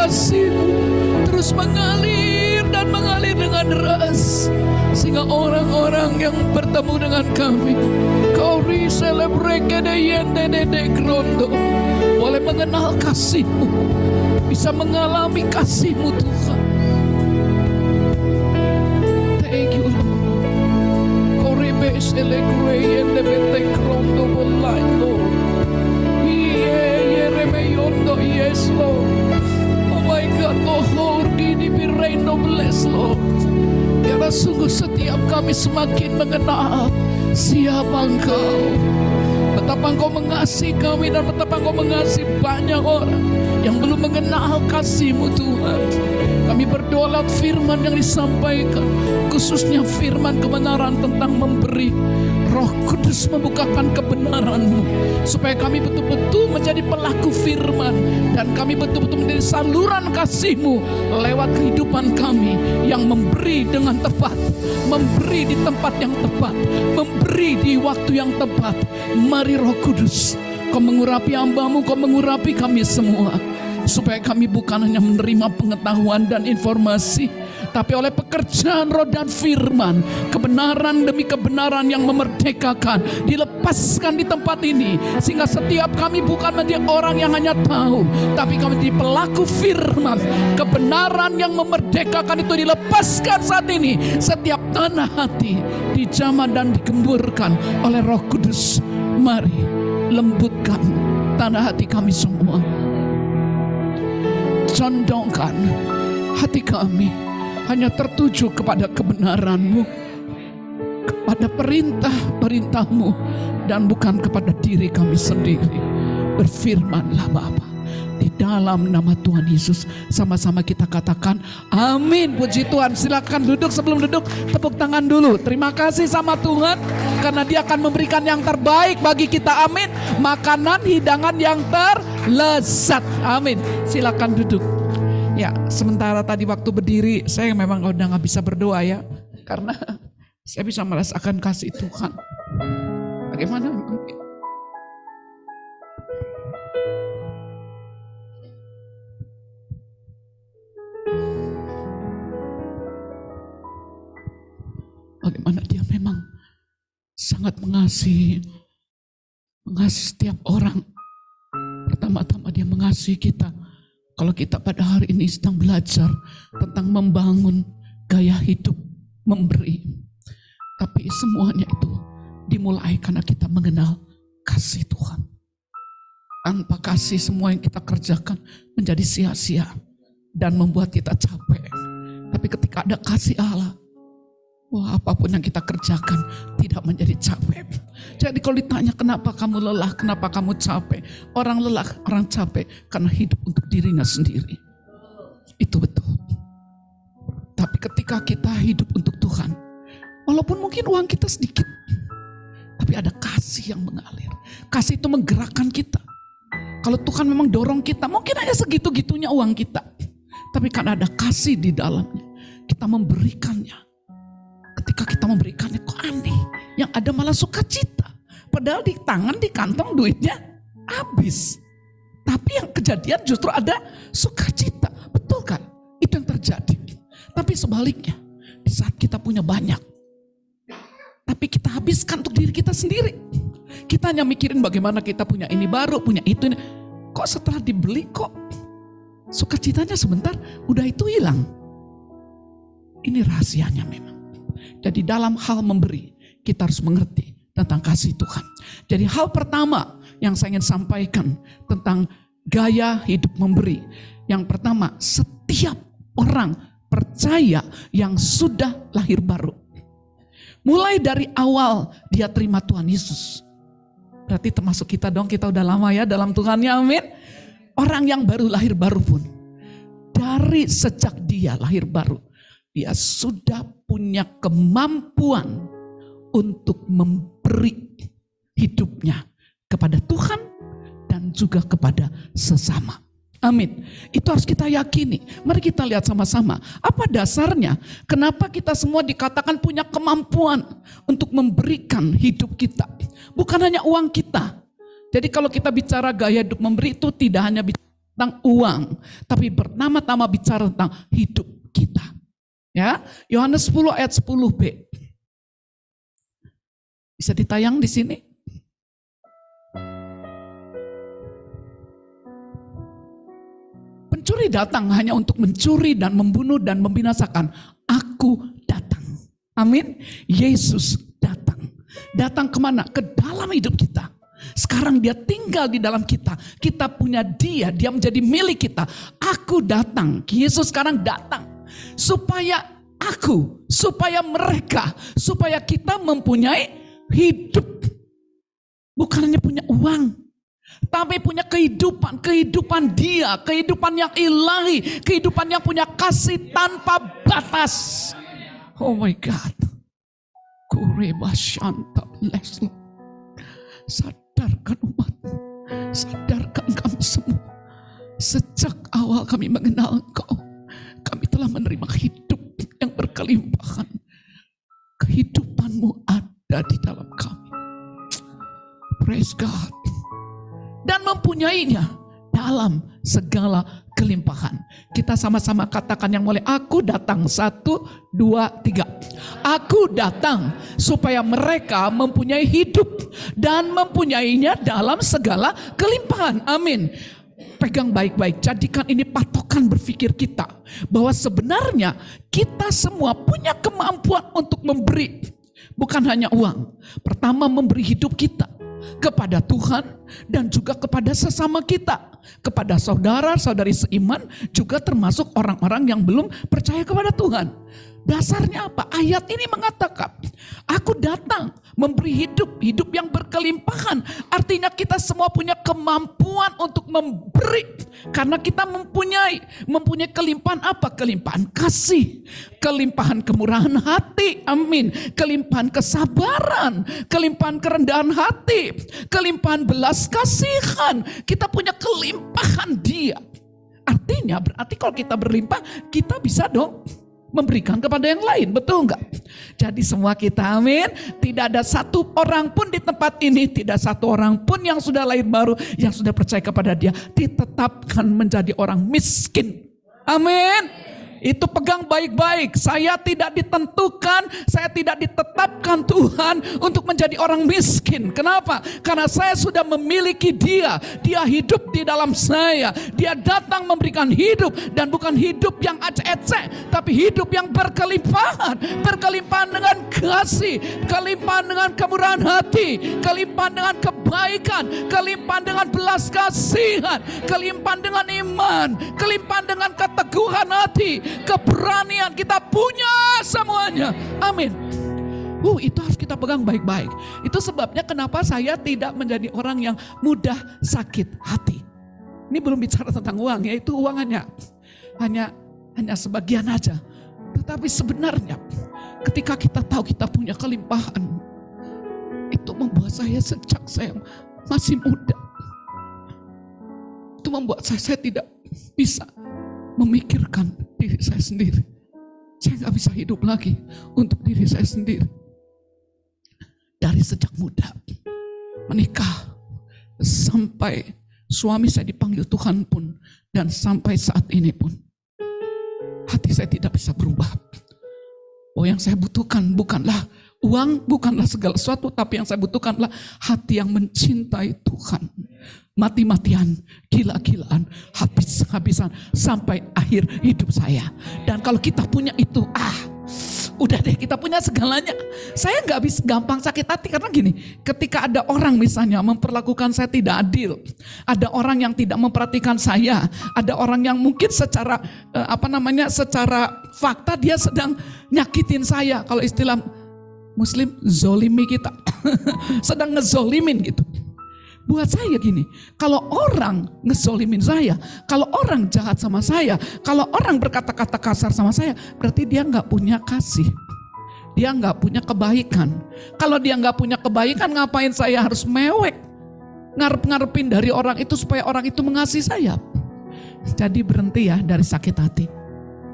kasih-Mu terus mengalir dan mengalir dengan deras, sehingga orang-orang yang bertemu dengan kami, Kauri celebrate de yende de grondo, boleh mengenal kasih-Mu, bisa mengalami kasih-Mu Tuhan. Thank you Lord. Kauri be celebrate yende de grondo bolai Lord. Ye remeyondo, yes Lord. Oh my God, Lord, gini birendo bless Lord. Karena sungguh setiap kami semakin mengenal siapa Engkau, betapa Engkau mengasihi kami dan betapa Engkau mengasihi banyak orang yang belum mengenal kasih-Mu Tuhan. Kami berdoa lewat firman yang disampaikan, khususnya firman kebenaran tentang memberi. Roh Kudus membukakan kebenaran-Mu supaya kami betul-betul menjadi pelaku firman, dan kami betul-betul menjadi saluran kasih-Mu lewat kehidupan kami yang memberi dengan tepat, memberi di tempat yang tepat, memberi di waktu yang tepat. Mari Roh Kudus, Kau mengurapi hamba-Mu, Kau mengurapi kami semua, supaya kami bukan hanya menerima pengetahuan dan informasi, tapi oleh pekerjaan Roh dan firman, kebenaran demi kebenaran yang memerdekakan dilepaskan di tempat ini, sehingga setiap kami bukan menjadi orang yang hanya tahu, tapi kami menjadi pelaku firman. Kebenaran yang memerdekakan itu dilepaskan saat ini. Setiap tanah hati dijamah dan digemburkan oleh Roh Kudus. Mari lembutkan tanah hati kami semua, condongkan hati kami hanya tertuju kepada kebenaran-Mu, kepada perintah-perintah-Mu, dan bukan kepada diri kami sendiri. Berfirmanlah Bapa, di dalam nama Tuhan Yesus. Sama-sama kita katakan amin. Puji Tuhan. Silakan duduk. Sebelum duduk, tepuk tangan dulu. Terima kasih sama Tuhan, karena Dia akan memberikan yang terbaik bagi kita. Amin. Makanan, hidangan yang terlezat. Amin. Silakan duduk. Ya, sementara tadi waktu berdiri saya memang udah gak bisa berdoa ya, karena saya bisa merasakan kasih Tuhan. Bagaimana? Bagaimana Dia memang sangat mengasihi setiap orang. Pertama-tama Dia mengasihi kita. Kalau kita pada hari ini sedang belajar tentang membangun gaya hidup memberi, tapi semuanya itu dimulai karena kita mengenal kasih Tuhan. Tanpa kasih, semua yang kita kerjakan menjadi sia-sia dan membuat kita capek. Tapi ketika ada kasih Allah, wah, apapun yang kita kerjakan tidak menjadi capek. Jadi kalau ditanya kenapa kamu lelah, kenapa kamu capek, orang lelah, orang capek karena hidup untuk dirinya sendiri. Itu betul. Tapi ketika kita hidup untuk Tuhan, walaupun mungkin uang kita sedikit, tapi ada kasih yang mengalir. Kasih itu menggerakkan kita. Kalau Tuhan memang dorong kita, mungkin hanya segitu-gitunya uang kita, tapi karena ada kasih di dalamnya, kita memberikannya. Ketika kita memberikannya, kok aneh, yang ada malah sukacita. Padahal di tangan, di kantong duitnya habis. Tapi yang kejadian justru ada sukacita. Betul kan? Itu yang terjadi. Tapi sebaliknya, di saat kita punya banyak, tapi kita habiskan untuk diri kita sendiri. Kita hanya mikirin bagaimana kita punya ini baru, punya itu ini. Kok setelah dibeli kok sukacitanya sebentar, udah itu hilang. Ini rahasianya memang. Jadi dalam hal memberi, kita harus mengerti tentang kasih Tuhan. Jadi hal pertama yang saya ingin sampaikan tentang gaya hidup memberi. Yang pertama, setiap orang percaya yang sudah lahir baru, mulai dari awal dia terima Tuhan Yesus. Berarti termasuk kita dong, kita udah lama ya dalam Tuhannya, amin. Orang yang baru lahir baru pun, dari sejak dia lahir baru, dia sudah punya kemampuan untuk memberi hidupnya kepada Tuhan dan juga kepada sesama. Amin. Itu harus kita yakini. Mari kita lihat sama-sama. Apa dasarnya? Kenapa kita semua dikatakan punya kemampuan untuk memberikan hidup kita? Bukan hanya uang kita. Jadi kalau kita bicara gaya hidup memberi itu tidak hanya bicara tentang uang, tapi pertama-tama bicara tentang hidup kita. Ya, Yohanes 10 ayat 10b. Bisa ditayang di sini? Pencuri datang hanya untuk mencuri dan membunuh dan membinasakan. Aku datang. Amin. Yesus datang. Datang kemana? Ke dalam hidup kita. Sekarang dia tinggal di dalam kita. Kita punya dia. Dia menjadi milik kita. Aku datang. Yesus sekarang datang. Supaya mereka, supaya kita mempunyai hidup. Bukan hanya punya uang, tapi punya kehidupan dia, kehidupan yang ilahi, kehidupan yang punya kasih tanpa batas. Oh my God. Sadarkan umat, sadarkan kami semua. Sejak awal kami mengenal Engkau, kami telah menerima hidup yang berkelimpahan. Kehidupan-Mu ada di dalam kami. Praise God. Dan mempunyainya dalam segala kelimpahan. Kita sama-sama katakan yang mulai. Aku datang. 1, 2, 3. Aku datang supaya mereka mempunyai hidup dan mempunyainya dalam segala kelimpahan. Amin. Pegang baik-baik. Jadikan ini patokan berpikir kita. Bahwa sebenarnya kita semua punya kemampuan untuk memberi. Bukan hanya uang. Pertama, memberi hidup kita kepada Tuhan dan juga kepada sesama kita, kepada saudara-saudari seiman, juga termasuk orang-orang yang belum percaya kepada Tuhan. Dasarnya apa? Ayat ini mengatakan, aku datang memberi hidup yang berkelimpahan. Artinya kita semua punya kemampuan untuk memberi. Karena kita mempunyai kelimpahan apa? Kelimpahan kasih, kelimpahan kemurahan hati, amin. Kelimpahan kesabaran, kelimpahan kerendahan hati, kelimpahan belas kasihan. Kita punya kelimpahan dia. Artinya berarti kalau kita berlimpah, kita bisa dong memberikan kepada yang lain, betul enggak? Jadi semua kita, amin. Tidak ada satu orang pun di tempat ini, tidak satu orang pun yang sudah lahir baru, yang sudah percaya kepada dia, ditetapkan menjadi orang miskin. Amin. Itu pegang baik-baik. Saya tidak ditentukan, saya tidak ditetapkan Tuhan untuk menjadi orang miskin. Kenapa? Karena saya sudah memiliki dia. Dia hidup di dalam saya. Dia datang memberikan hidup, dan bukan hidup yang ecek-ecek, tapi hidup yang berkelimpahan. Berkelimpahan dengan kasih, kelimpahan dengan kemurahan hati, kelimpahan dengan kebaikan, kelimpahan dengan belas kasihan, kelimpahan dengan iman, kelimpahan dengan keteguhan hati, keberanian. Kita punya semuanya. Amin. Itu harus kita pegang baik-baik. Itu sebabnya kenapa saya tidak menjadi orang yang mudah sakit hati. Ini belum bicara tentang uang, yaitu uang hanya sebagian aja. Tetapi sebenarnya ketika kita tahu kita punya kelimpahan, itu membuat saya sejak saya masih muda, itu membuat saya tidak bisa memikirkan diri saya sendiri. Saya gak bisa hidup lagi untuk diri saya sendiri. Dari sejak muda menikah sampai suami saya dipanggil Tuhan pun, dan sampai saat ini pun hati saya tidak bisa berubah. Yang saya butuhkan bukanlah uang, bukanlah segala sesuatu, tapi yang saya butuhkanlah hati yang mencintai Tuhan. Mati-matian, gila-gilaan, habis-habisan sampai akhir hidup saya. Dan kalau kita punya itu, udah deh, kita punya segalanya. Saya gak bisa gampang sakit hati karena gini, ketika ada orang misalnya memperlakukan saya tidak adil, ada orang yang tidak memperhatikan saya, ada orang yang mungkin secara secara fakta dia sedang nyakitin saya, kalau istilah Muslim zolimi kita, sedang ngezolimin gitu. Buat saya gini, kalau orang ngezolimin saya, kalau orang jahat sama saya, kalau orang berkata-kata kasar sama saya, berarti dia gak punya kasih. Dia gak punya kebaikan. Kalau dia gak punya kebaikan, ngapain saya harus mewek? Ngarep-ngarepin dari orang itu supaya orang itu mengasihi saya. Jadi berhenti ya dari sakit hati.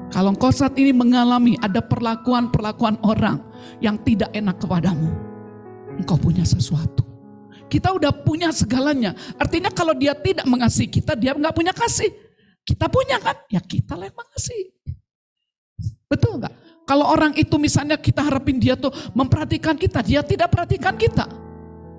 Kalau engkau saat ini mengalami ada perlakuan-perlakuan orang yang tidak enak kepadamu, engkau punya sesuatu Kita udah punya segalanya. Artinya kalau dia tidak mengasihi kita, dia nggak punya kasih. Kita punya kan? Ya kita lah yang mengasihi. Betul nggak? Kalau orang itu misalnya kita harapin dia tuh memperhatikan kita, dia tidak perhatikan kita.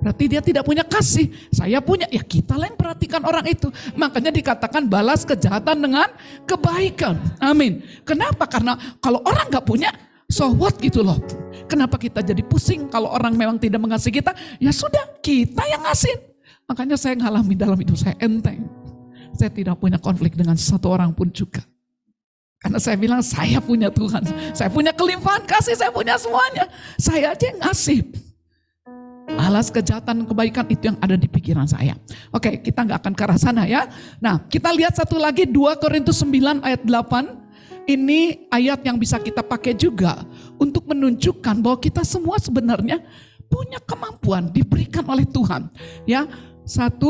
Berarti dia tidak punya kasih. Saya punya, ya kita lah yang perhatikan orang itu. Makanya dikatakan balas kejahatan dengan kebaikan. Amin. Kenapa? Karena kalau orang gak punya, so what gitu loh. Kenapa kita jadi pusing kalau orang memang tidak mengasihi kita? Ya sudah, kita yang ngasih. Makanya saya ngalami dalam hidup saya enteng. Saya tidak punya konflik dengan satu orang pun juga. Karena saya bilang saya punya Tuhan. Saya punya kelimpahan kasih, saya punya semuanya. Saya aja yang ngasih. Balas kejahatan kebaikan itu yang ada di pikiran saya. Oke, kita gak akan ke arah sana ya. Nah, kita lihat satu lagi 2 Korintus 9 ayat 8. Ini ayat yang bisa kita pakai juga untuk menunjukkan bahwa kita semua sebenarnya punya kemampuan diberikan oleh Tuhan. Ya, 1,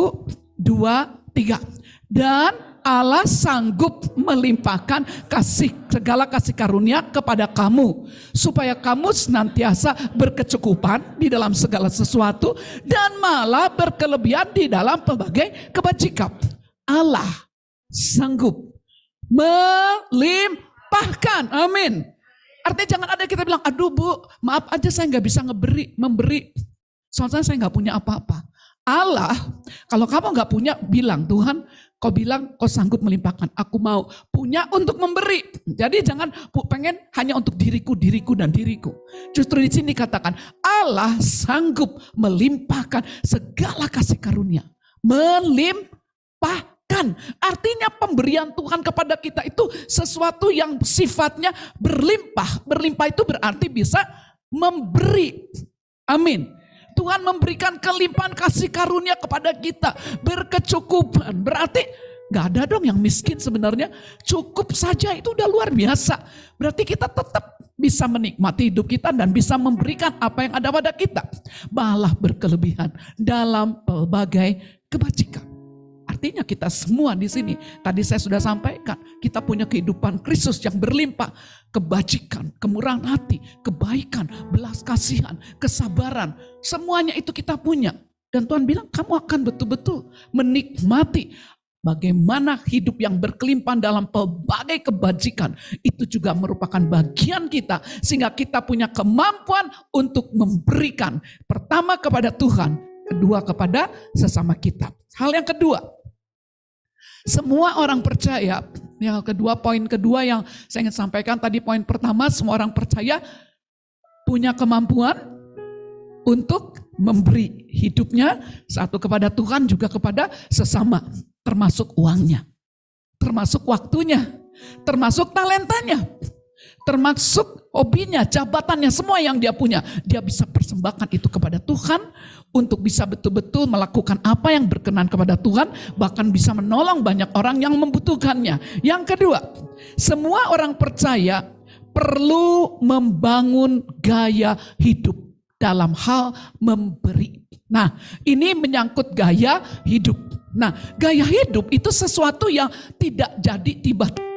2, 3. Dan Allah sanggup melimpahkan segala kasih karunia kepada kamu, supaya kamu senantiasa berkecukupan di dalam segala sesuatu dan malah berkelebihan di dalam pelbagai kebajikan. Allah sanggup melimpahkan. Amin. Artinya jangan ada kita bilang, aduh Bu, maaf aja saya nggak bisa memberi. Soalnya saya nggak punya apa-apa. Allah, kalau kamu nggak punya, bilang Tuhan, kau bilang kau sanggup melimpahkan. Aku mau punya untuk memberi. Jadi jangan pengen hanya untuk diriku dan diriku. Justru di sini katakan Allah sanggup melimpahkan segala kasih karunia. Melimpahkan. Artinya pemberian Tuhan kepada kita itu sesuatu yang sifatnya berlimpah. Berlimpah itu berarti bisa memberi. Amin. Tuhan memberikan kelimpahan kasih karunia kepada kita. Berkecukupan. Berarti gak ada dong yang miskin sebenarnya. Cukup saja itu udah luar biasa. Berarti kita tetap bisa menikmati hidup kita dan bisa memberikan apa yang ada pada kita. Malah berkelebihan dalam pelbagai kebajikan. Artinya kita semua di sini, tadi saya sudah sampaikan, kita punya kehidupan Kristus yang berlimpah. Kebajikan, kemurahan hati, kebaikan, belas kasihan, kesabaran. Semuanya itu kita punya. Dan Tuhan bilang kamu akan betul-betul menikmati bagaimana hidup yang berkelimpahan dalam pelbagai kebajikan. Itu juga merupakan bagian kita. Sehingga kita punya kemampuan untuk memberikan. Pertama kepada Tuhan, kedua kepada sesama kita. Hal yang kedua, semua orang percaya, yang kedua, poin kedua yang saya ingin sampaikan tadi, poin pertama, semua orang percaya punya kemampuan untuk memberi hidupnya, satu kepada Tuhan juga kepada sesama, termasuk uangnya, termasuk waktunya, termasuk talentanya, termasuk hobinya, jabatannya, semua yang dia punya. Dia bisa persembahkan itu kepada Tuhan untuk bisa betul-betul melakukan apa yang berkenan kepada Tuhan, bahkan bisa menolong banyak orang yang membutuhkannya. Yang kedua, semua orang percaya perlu membangun gaya hidup dalam hal memberi. Nah, ini menyangkut gaya hidup. Nah, gaya hidup itu sesuatu yang tidak jadi tiba-tiba.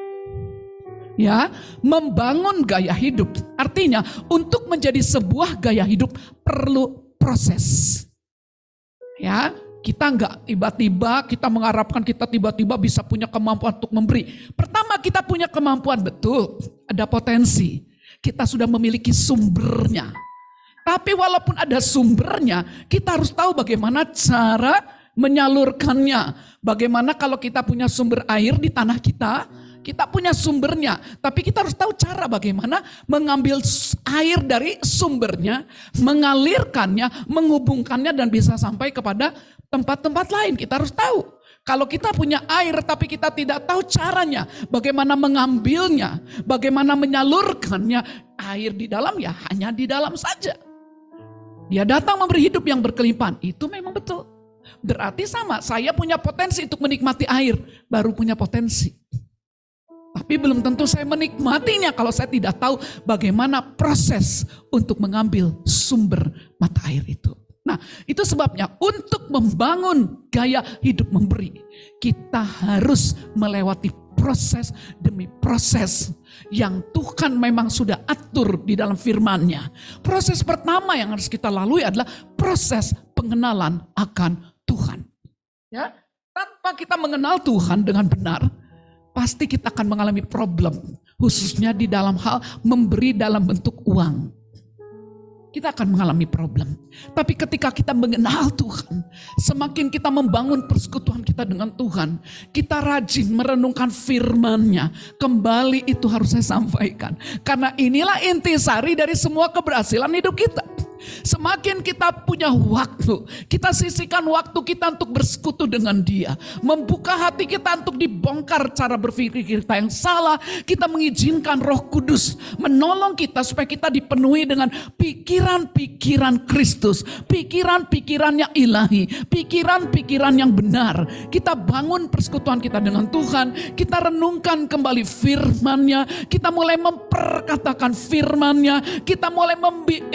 Ya, membangun gaya hidup. Artinya untuk menjadi sebuah gaya hidup perlu proses. Ya, kita enggak tiba-tiba kita mengharapkan kita tiba-tiba bisa punya kemampuan untuk memberi. Pertama kita punya kemampuan, betul, ada potensi. Kita sudah memiliki sumbernya. Tapi walaupun ada sumbernya, kita harus tahu bagaimana cara menyalurkannya. Bagaimana kalau kita punya sumber air di tanah kita, kita punya sumbernya, tapi kita harus tahu cara bagaimana mengambil air dari sumbernya, mengalirkannya, menghubungkannya dan bisa sampai kepada tempat-tempat lain. Kita harus tahu. Kalau kita punya air tapi kita tidak tahu caranya, bagaimana mengambilnya, bagaimana menyalurkannya, air di dalam ya hanya di dalam saja. Dia datang memberi hidup yang berkelimpahan, itu memang betul. Berarti sama, saya punya potensi untuk menikmati air, baru punya potensi. Tapi belum tentu saya menikmatinya kalau saya tidak tahu bagaimana proses untuk mengambil sumber mata air itu. Nah, itu sebabnya untuk membangun gaya hidup memberi, kita harus melewati proses demi proses yang Tuhan memang sudah atur di dalam firman-Nya. Proses pertama yang harus kita lalui adalah proses pengenalan akan Tuhan. Ya, tanpa kita mengenal Tuhan dengan benar, pasti kita akan mengalami problem, khususnya di dalam hal memberi dalam bentuk uang. Kita akan mengalami problem. Tapi ketika kita mengenal Tuhan, semakin kita membangun persekutuan kita dengan Tuhan, kita rajin merenungkan firman-Nya. Kembali itu harus saya sampaikan. Karena inilah intisari dari semua keberhasilan hidup kita. Semakin kita punya waktu, kita sisihkan waktu kita untuk bersekutu dengan Dia, membuka hati kita untuk dibongkar cara berpikir kita yang salah. Kita mengizinkan Roh Kudus menolong kita supaya kita dipenuhi dengan pikiran-pikiran Kristus, pikiran-pikiran yang ilahi, pikiran-pikiran yang benar. Kita bangun persekutuan kita dengan Tuhan, kita renungkan kembali firman-Nya, kita mulai memperkatakan firman-Nya, kita mulai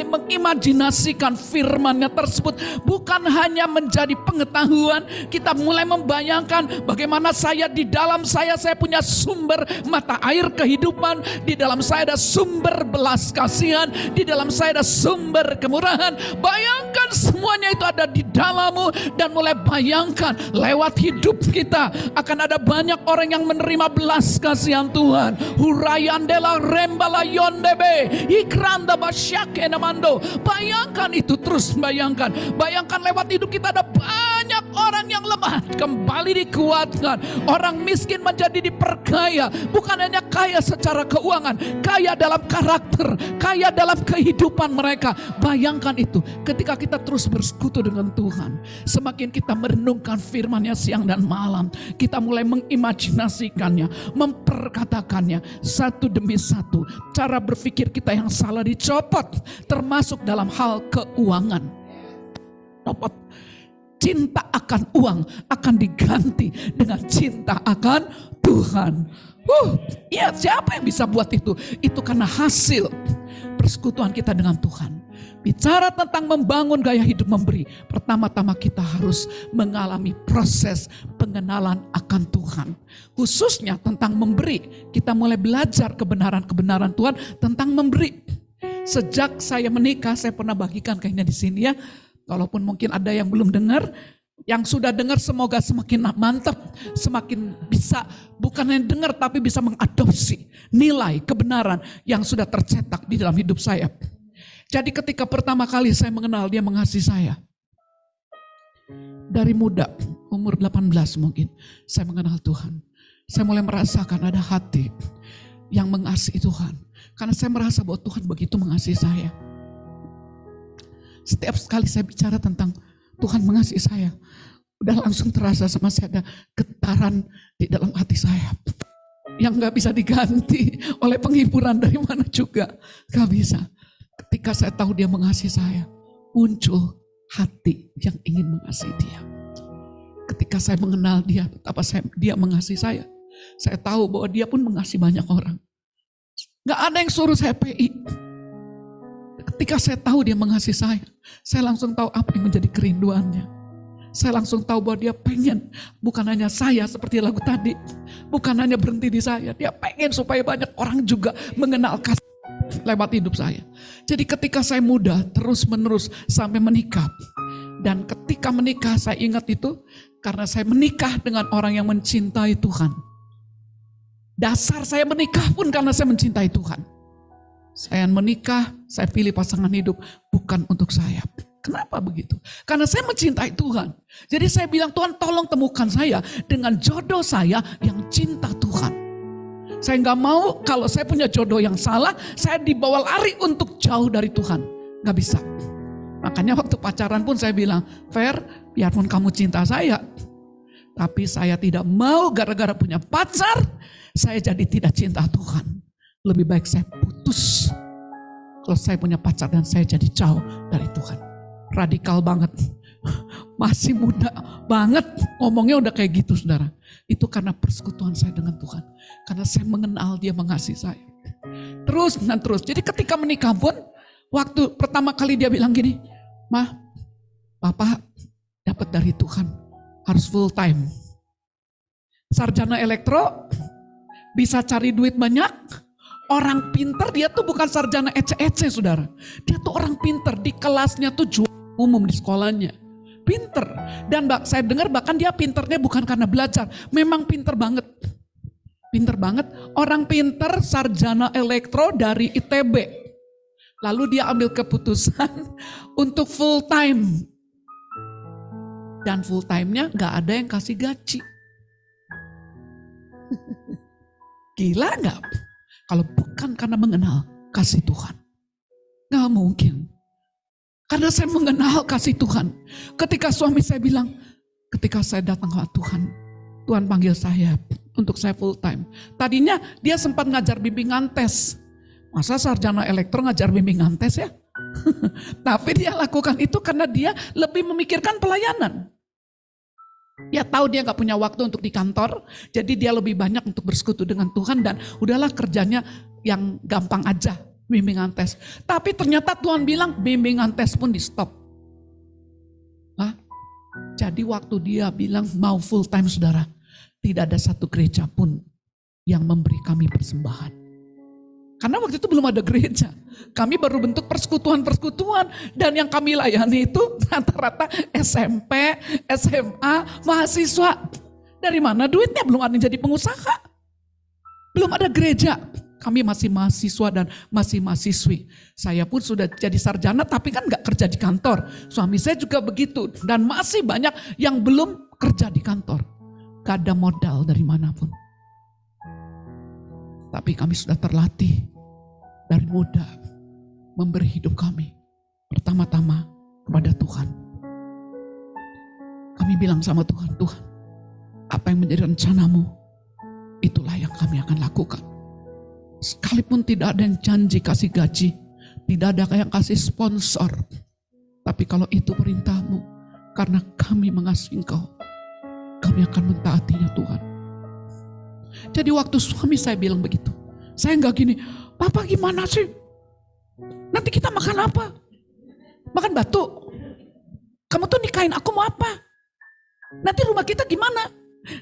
mengimajinasikan firman-Nya tersebut bukan hanya menjadi pengetahuan. Kita mulai membayangkan bagaimana di dalam saya punya sumber mata air kehidupan, di dalam saya ada sumber belas kasihan, di dalam saya ada sumber kemurahan. Bayangkan semuanya itu ada di dalammu dan mulai bayangkan lewat hidup kita akan ada banyak orang yang menerima belas kasihan Tuhan. Hurayandela rembala yondebe ikranda basyake namando. Bayangkan itu, terus bayangkan. Bayangkan lewat hidup kita ada banyak orang yang lemah kembali dikuatkan. Orang miskin menjadi diperkaya. Bukan hanya kaya secara keuangan, kaya dalam karakter, kaya dalam kehidupan mereka. Bayangkan itu ketika kita terus bersekutu dengan Tuhan. Semakin kita merenungkan firman-Nya siang dan malam, kita mulai mengimajinasikannya, memperkatakannya satu demi satu. Cara berpikir kita yang salah dicopot, termasuk dalam hal keuangan. Copot. Cinta akan uang akan diganti dengan cinta akan Tuhan. Ya, siapa yang bisa buat itu? Itu karena hasil persekutuan kita dengan Tuhan. Bicara tentang membangun gaya hidup memberi, pertama-tama kita harus mengalami proses pengenalan akan Tuhan. Khususnya tentang memberi, kita mulai belajar kebenaran-kebenaran Tuhan tentang memberi. Sejak saya menikah, saya pernah bagikan kayaknya di sini ya. Kalaupun mungkin ada yang belum dengar, yang sudah dengar semoga semakin mantap, semakin bisa bukan hanya dengar tapi bisa mengadopsi nilai kebenaran yang sudah tercetak di dalam hidup saya. Jadi ketika pertama kali saya mengenal Dia mengasihi saya, dari muda, umur 18 mungkin, saya mengenal Tuhan. Saya mulai merasakan ada hati yang mengasihi Tuhan. Karena saya merasa bahwa Tuhan begitu mengasihi saya. Setiap kali saya bicara tentang Tuhan mengasihi saya, udah langsung terasa sama saya ada getaran di dalam hati saya. Yang gak bisa diganti oleh penghiburan dari mana juga. Gak bisa. Ketika saya tahu Dia mengasihi saya, muncul hati yang ingin mengasihi Dia. Ketika saya mengenal Dia, betapa Dia mengasihi saya tahu bahwa Dia pun mengasihi banyak orang. Gak ada yang suruh saya PI. Ketika saya tahu Dia mengasihi saya langsung tahu apa yang menjadi kerinduannya. Saya langsung tahu bahwa Dia pengen, bukan hanya saya seperti lagu tadi, bukan hanya berhenti di saya. Dia pengen supaya banyak orang juga mengenal kasih lewat hidup saya. Jadi ketika saya muda, terus menerus sampai menikah. Dan ketika menikah saya ingat itu, karena saya menikah dengan orang yang mencintai Tuhan. Dasar saya menikah pun karena saya mencintai Tuhan. Saya menikah, saya pilih pasangan hidup bukan untuk saya. Kenapa begitu? Karena saya mencintai Tuhan. Jadi saya bilang, Tuhan tolong temukan saya dengan jodoh saya yang cinta Tuhan. Saya nggak mau kalau saya punya jodoh yang salah, saya dibawa lari untuk jauh dari Tuhan. Nggak bisa. Makanya waktu pacaran pun saya bilang, Fer, biarpun kamu cinta saya, tapi saya tidak mau gara-gara punya pacar, saya jadi tidak cinta Tuhan. Lebih baik saya putus kalau saya punya pacar dan saya jadi jauh dari Tuhan. Radikal banget. Masih muda banget ngomongnya udah kayak gitu saudara. Itu karena persekutuan saya dengan Tuhan. Karena saya mengenal Dia mengasihi saya. Terus dan terus. Jadi ketika menikah pun, waktu pertama kali Dia bilang gini, Mah, Papa dapat dari Tuhan harus full time. Sarjana elektro, bisa cari duit banyak. Orang pinter, dia tuh bukan sarjana ece-ece saudara. Dia tuh orang pinter, di kelasnya tuh juara umum di sekolahnya. Pinter. Dan saya dengar bahkan dia pinternya bukan karena belajar. Memang pinter banget. Pinter banget. Orang pinter sarjana elektro dari ITB. Lalu dia ambil keputusan untuk full time. Dan full time-nya gak ada yang kasih gaji. Gila gak? Kalau bukan karena mengenal kasih Tuhan. Gak mungkin. Karena saya mengenal kasih Tuhan. Ketika suami saya bilang, ketika saya datang ke Tuhan, Tuhan panggil saya untuk saya full time. Tadinya dia sempat ngajar bimbingan tes. Masa sarjana elektro ngajar bimbingan tes ya? Tapi dia lakukan itu karena dia lebih memikirkan pelayanan. Dia tahu dia gak punya waktu untuk di kantor, jadi dia lebih banyak untuk bersekutu dengan Tuhan dan udahlah kerjanya yang gampang aja, bimbingan tes. Tapi ternyata Tuhan bilang bimbingan tes pun di stop. Jadi waktu dia bilang mau full time saudara, tidak ada satu gereja pun yang memberi kami persembahan. Karena waktu itu belum ada gereja. Kami baru bentuk persekutuan-persekutuan. Dan yang kami layani itu rata-rata SMP, SMA, mahasiswa. Dari mana duitnya? Belum ada yang jadi pengusaha. Belum ada gereja. Kami masih mahasiswa dan masih mahasiswi. Saya pun sudah jadi sarjana tapi kan gak kerja di kantor. Suami saya juga begitu. Dan masih banyak yang belum kerja di kantor. Gak ada modal dari manapun. Tapi kami sudah terlatih dari muda memberi hidup kami pertama-tama kepada Tuhan. Kami bilang sama Tuhan, Tuhan, apa yang menjadi rencanamu, itulah yang kami akan lakukan. Sekalipun tidak ada yang janji kasih gaji, tidak ada yang kasih sponsor. Tapi kalau itu perintahmu, karena kami mengasihi Engkau, kami akan mentaatinya Tuhan. Jadi waktu suami saya bilang begitu, saya enggak gini, Papa gimana sih? Nanti kita makan apa? Makan batu? Kamu tuh nikahin aku mau apa? Nanti rumah kita gimana?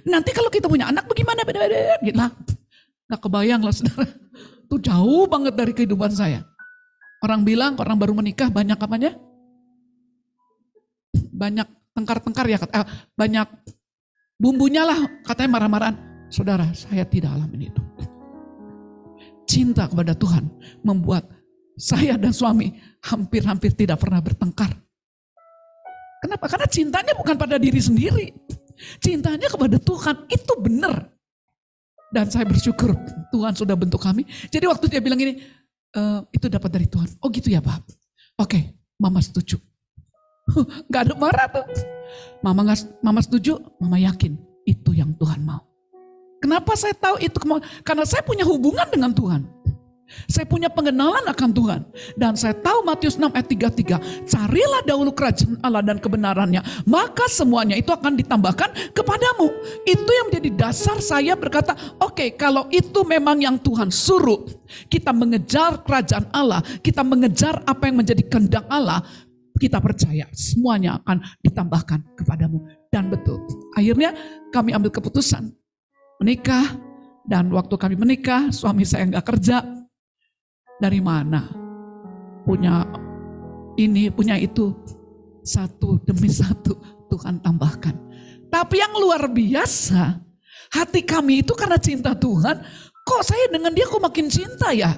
Nanti kalau kita punya anak bagaimana? Gitu lah. Gak kebayang lah saudara. Itu jauh banget dari kehidupan saya. Orang bilang, orang baru menikah banyak apanya? Banyak tengkar-tengkar ya, banyak bumbunya lah katanya marah-marahan. Saudara, saya tidak alami itu. Cinta kepada Tuhan membuat saya dan suami hampir-hampir tidak pernah bertengkar. Kenapa? Karena cintanya bukan pada diri sendiri. Cintanya kepada Tuhan, itu benar. Dan saya bersyukur Tuhan sudah bentuk kami. Jadi waktu dia bilang ini, itu dapat dari Tuhan. Oh gitu ya Pak? Oke, Mama setuju. Gak ada marah tuh. Mama setuju, Mama yakin itu yang Tuhan mau. Kenapa saya tahu itu? Karena saya punya hubungan dengan Tuhan. Saya punya pengenalan akan Tuhan. Dan saya tahu Matius 6 ayat 33. Carilah dahulu kerajaan Allah dan kebenarannya. Maka semuanya itu akan ditambahkan kepadamu. Itu yang menjadi dasar saya berkata, oke, kalau itu memang yang Tuhan suruh. Kita mengejar kerajaan Allah. Kita mengejar apa yang menjadi kehendak Allah. Kita percaya semuanya akan ditambahkan kepadamu. Dan betul. Akhirnya kami ambil keputusan. Menikah, dan waktu kami menikah, suami saya nggak kerja. Dari mana? Punya ini, punya itu. Satu demi satu Tuhan tambahkan. Tapi yang luar biasa, hati kami itu karena cinta Tuhan, kok saya dengan dia kok makin cinta ya?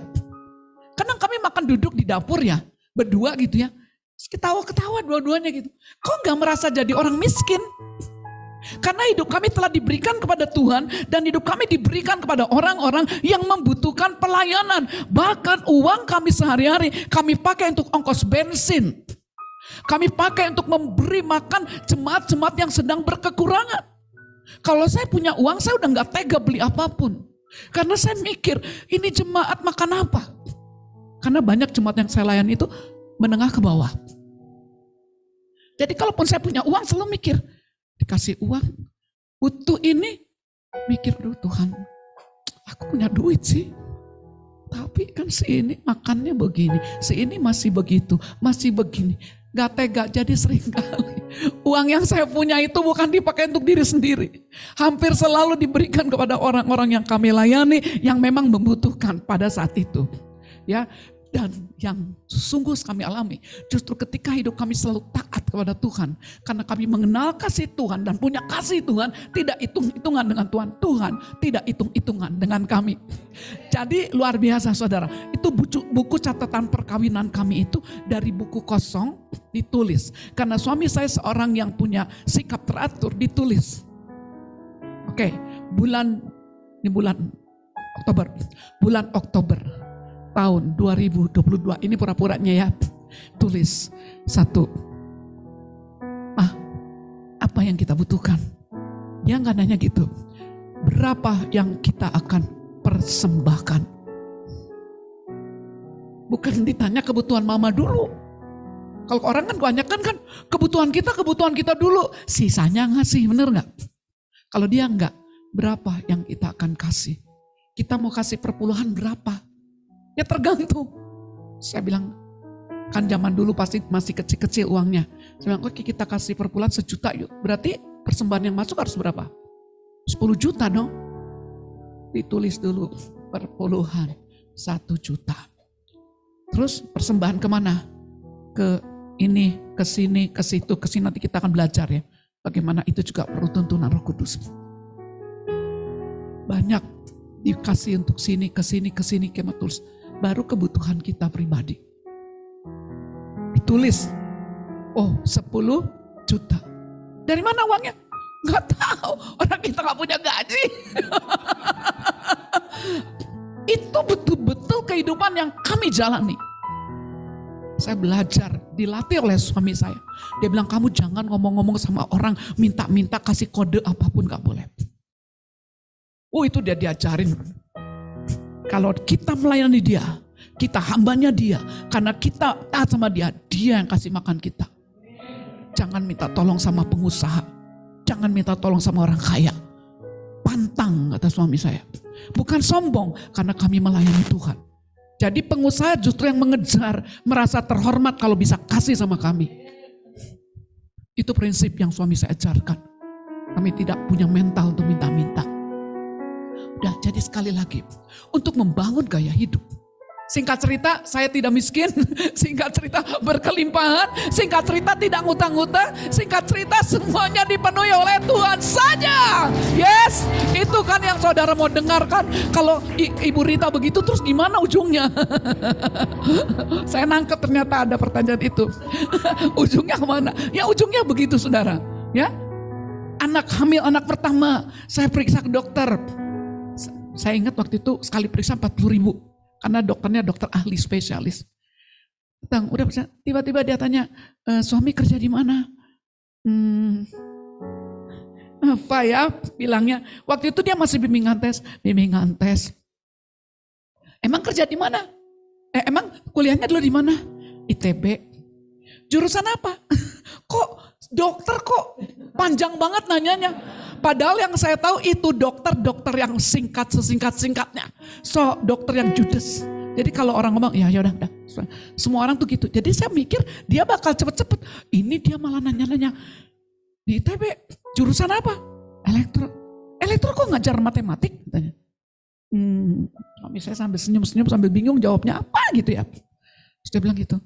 Karena kami makan duduk di dapur ya, berdua gitu ya. Ketawa-ketawa dua-duanya gitu. Kok nggak merasa jadi orang miskin? Karena hidup kami telah diberikan kepada Tuhan dan hidup kami diberikan kepada orang-orang yang membutuhkan pelayanan. Bahkan uang kami sehari-hari kami pakai untuk ongkos bensin. Kami pakai untuk memberi makan jemaat-jemaat yang sedang berkekurangan. Kalau saya punya uang saya udah gak tega beli apapun. Karena saya mikir ini jemaat makan apa? Karena banyak jemaat yang saya layani itu menengah ke bawah. Jadi kalaupun saya punya uang selalu mikir, dikasih uang, butuh ini, mikir dulu Tuhan, aku punya duit sih. Tapi kan si ini makannya begini, si ini masih begitu, masih begini. Gak tega, jadi sering kali Uang yang saya punya itu bukan dipakai untuk diri sendiri. Hampir selalu diberikan kepada orang-orang yang kami layani yang memang membutuhkan pada saat itu. Ya, dan yang sungguh kami alami justru ketika hidup kami selalu taat kepada Tuhan. Karena kami mengenal kasih Tuhan dan punya kasih Tuhan. Tidak hitung-hitungan dengan Tuhan. Tuhan tidak hitung-hitungan dengan kami. Jadi luar biasa saudara. Itu buku catatan perkawinan kami itu dari buku kosong ditulis. Karena suami saya seorang yang punya sikap teratur ditulis. Oke, bulan Oktober. Bulan Oktober tahun 2022 ini pura-puranya ya, tulis 1. Apa yang kita butuhkan? Dia nggak nanya gitu. Berapa yang kita akan persembahkan? Bukan ditanya kebutuhan mama dulu. Kalau orang kan kebanyakan kan kebutuhan kita dulu, sisanya ngasih, bener nggak? Kalau dia nggak, berapa yang kita akan kasih? Kita mau kasih perpuluhan berapa? Ya tergantung. Saya bilang, kan zaman dulu pasti masih kecil-kecil uangnya. Saya bilang, oke kita kasih per bulan 1 juta yuk. Berarti persembahan yang masuk harus berapa? 10 juta dong. Ditulis dulu perpuluhan 1 juta. Terus persembahan kemana? Ke ini, ke sini, ke situ, ke sini. Nanti kita akan belajar ya. Bagaimana itu juga perlu tuntunan Roh Kudus. Banyak dikasih untuk sini, ke sini, kayak tulis. Baru kebutuhan kita pribadi. Ditulis, 10 juta. Dari mana uangnya? Gak tahu, orang kita gak punya gaji. Itu betul-betul kehidupan yang kami jalani. Saya belajar, dilatih oleh suami saya. Dia bilang, kamu jangan ngomong-ngomong sama orang, minta-minta kasih kode apapun gak boleh. Itu dia diajarin. Kalau kita melayani dia, kita hambanya dia, karena kita taat sama dia, dia yang kasih makan kita. Jangan minta tolong sama pengusaha, jangan minta tolong sama orang kaya. Pantang, kata suami saya. Bukan sombong, karena kami melayani Tuhan. Jadi pengusaha justru yang mengejar, merasa terhormat kalau bisa kasih sama kami. Itu prinsip yang suami saya ajarkan. Kami tidak punya mental untuk minta-minta. Udah, jadi sekali lagi, untuk membangun gaya hidup. Singkat cerita, saya tidak miskin. Singkat cerita, berkelimpahan. Singkat cerita, tidak ngutang-ngutang. Singkat cerita, semuanya dipenuhi oleh Tuhan saja. Yes, itu kan yang saudara mau dengarkan. Kalau Ibu Rita begitu, terus gimana ujungnya? Saya nangkep ternyata ada pertanyaan itu. Ujungnya kemana? Ya ujungnya begitu saudara. Ya, anak hamil, anak pertama, saya periksa ke dokter. Saya ingat waktu itu sekali periksa 40.000. Karena dokternya dokter ahli spesialis. Udah tiba-tiba dia tanya, suami kerja di mana? Apa ya bilangnya? Waktu itu dia masih bimbingan tes. Emang kerja di mana? Emang kuliahnya dulu di mana? ITB. Jurusan apa? Kok dokter kok panjang banget nanyanya? Padahal yang saya tahu itu dokter yang sesingkat-singkatnya. So, dokter yang judes. Jadi kalau orang ngomong, ya udah. Semua orang tuh gitu. Jadi saya mikir dia bakal cepet-cepet. Ini dia malah nanya-nanya. Di ITB, jurusan apa? Elektro kok ngajar matematik? Katanya. Saya sambil senyum-senyum sambil bingung jawabnya apa gitu ya. Terus dia bilang gitu.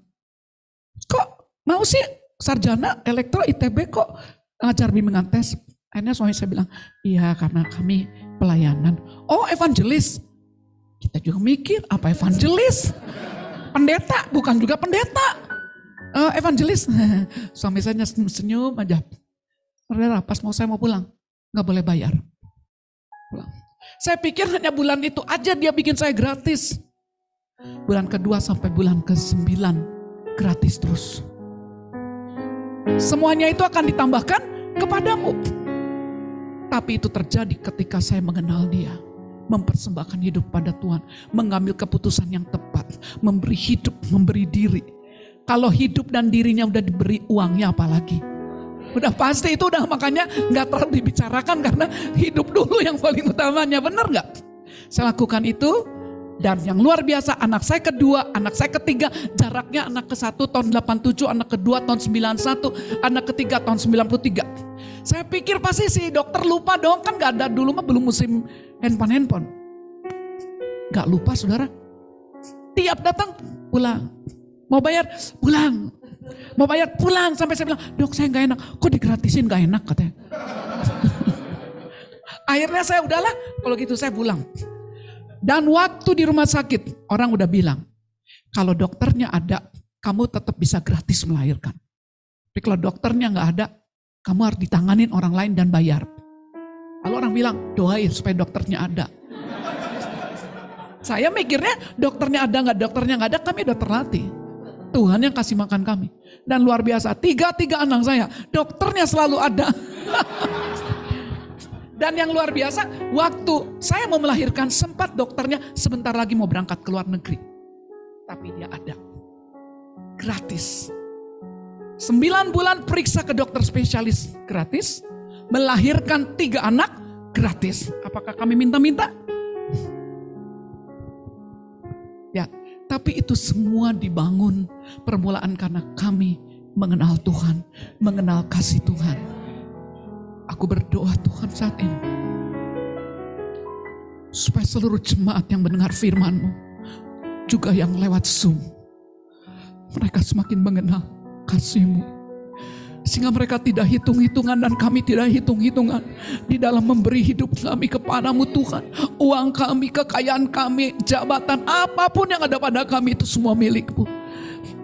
Kok mau sih sarjana elektro ITB kok ngajar bimbingan tes? Akhirnya suami saya bilang, iya karena kami pelayanan. Oh evangelis. Kita juga mikir apa evangelis? Pendeta, bukan juga pendeta. Evangelis. Suami saya senyum aja. Saudara, pas saya mau pulang, gak boleh bayar. Pulang. Saya pikir hanya bulan itu aja dia bikin saya gratis. Bulan kedua sampai bulan ke-9 gratis terus. Semuanya itu akan ditambahkan kepadamu. Tapi itu terjadi ketika saya mengenal dia. Mempersembahkan hidup pada Tuhan. Mengambil keputusan yang tepat. Memberi hidup, memberi diri. Kalau hidup dan dirinya udah diberi uangnya apalagi. Udah pasti itu udah makanya gak terlalu dibicarakan. Karena hidup dulu yang paling utamanya. Benar gak? Saya lakukan itu. Dan yang luar biasa, anak saya kedua, anak saya ketiga, jaraknya anak ke satu tahun 87, anak kedua tahun 91, anak ketiga tahun 93. Saya pikir pasti si dokter lupa dong, kan gak ada dulu mah belum musim handphone. Gak lupa saudara, tiap datang pulang, mau bayar pulang, mau bayar pulang, sampai saya bilang, dok saya gak enak, kok digratisin gak enak katanya. Akhirnya saya udahlah, kalau gitu saya pulang. Dan waktu di rumah sakit, orang udah bilang, kalau dokternya ada, kamu tetap bisa gratis melahirkan. Tapi kalau dokternya nggak ada, kamu harus ditanganin orang lain dan bayar. Lalu orang bilang, doain supaya dokternya ada. Saya mikirnya dokternya nggak ada, kami udah terlatih. Tuhan yang kasih makan kami. Dan luar biasa, tiga anak saya, dokternya selalu ada. Dan yang luar biasa, waktu saya mau melahirkan, sempat dokternya sebentar lagi mau berangkat ke luar negeri. Tapi dia ada. Gratis. 9 bulan periksa ke dokter spesialis, gratis. Melahirkan 3 anak, gratis. Apakah kami minta-minta? Ya, tapi itu semua dibangun permulaan karena kami mengenal Tuhan, mengenal kasih Tuhan. Aku berdoa Tuhan saat ini, supaya seluruh jemaat yang mendengar firman-Mu, juga yang lewat Zoom, mereka semakin mengenal kasih-Mu. Sehingga mereka tidak hitung-hitungan dan kami tidak hitung-hitungan di dalam memberi hidup kami kepadamu Tuhan. Uang kami, kekayaan kami, jabatan, apapun yang ada pada kami itu semua milik-Mu.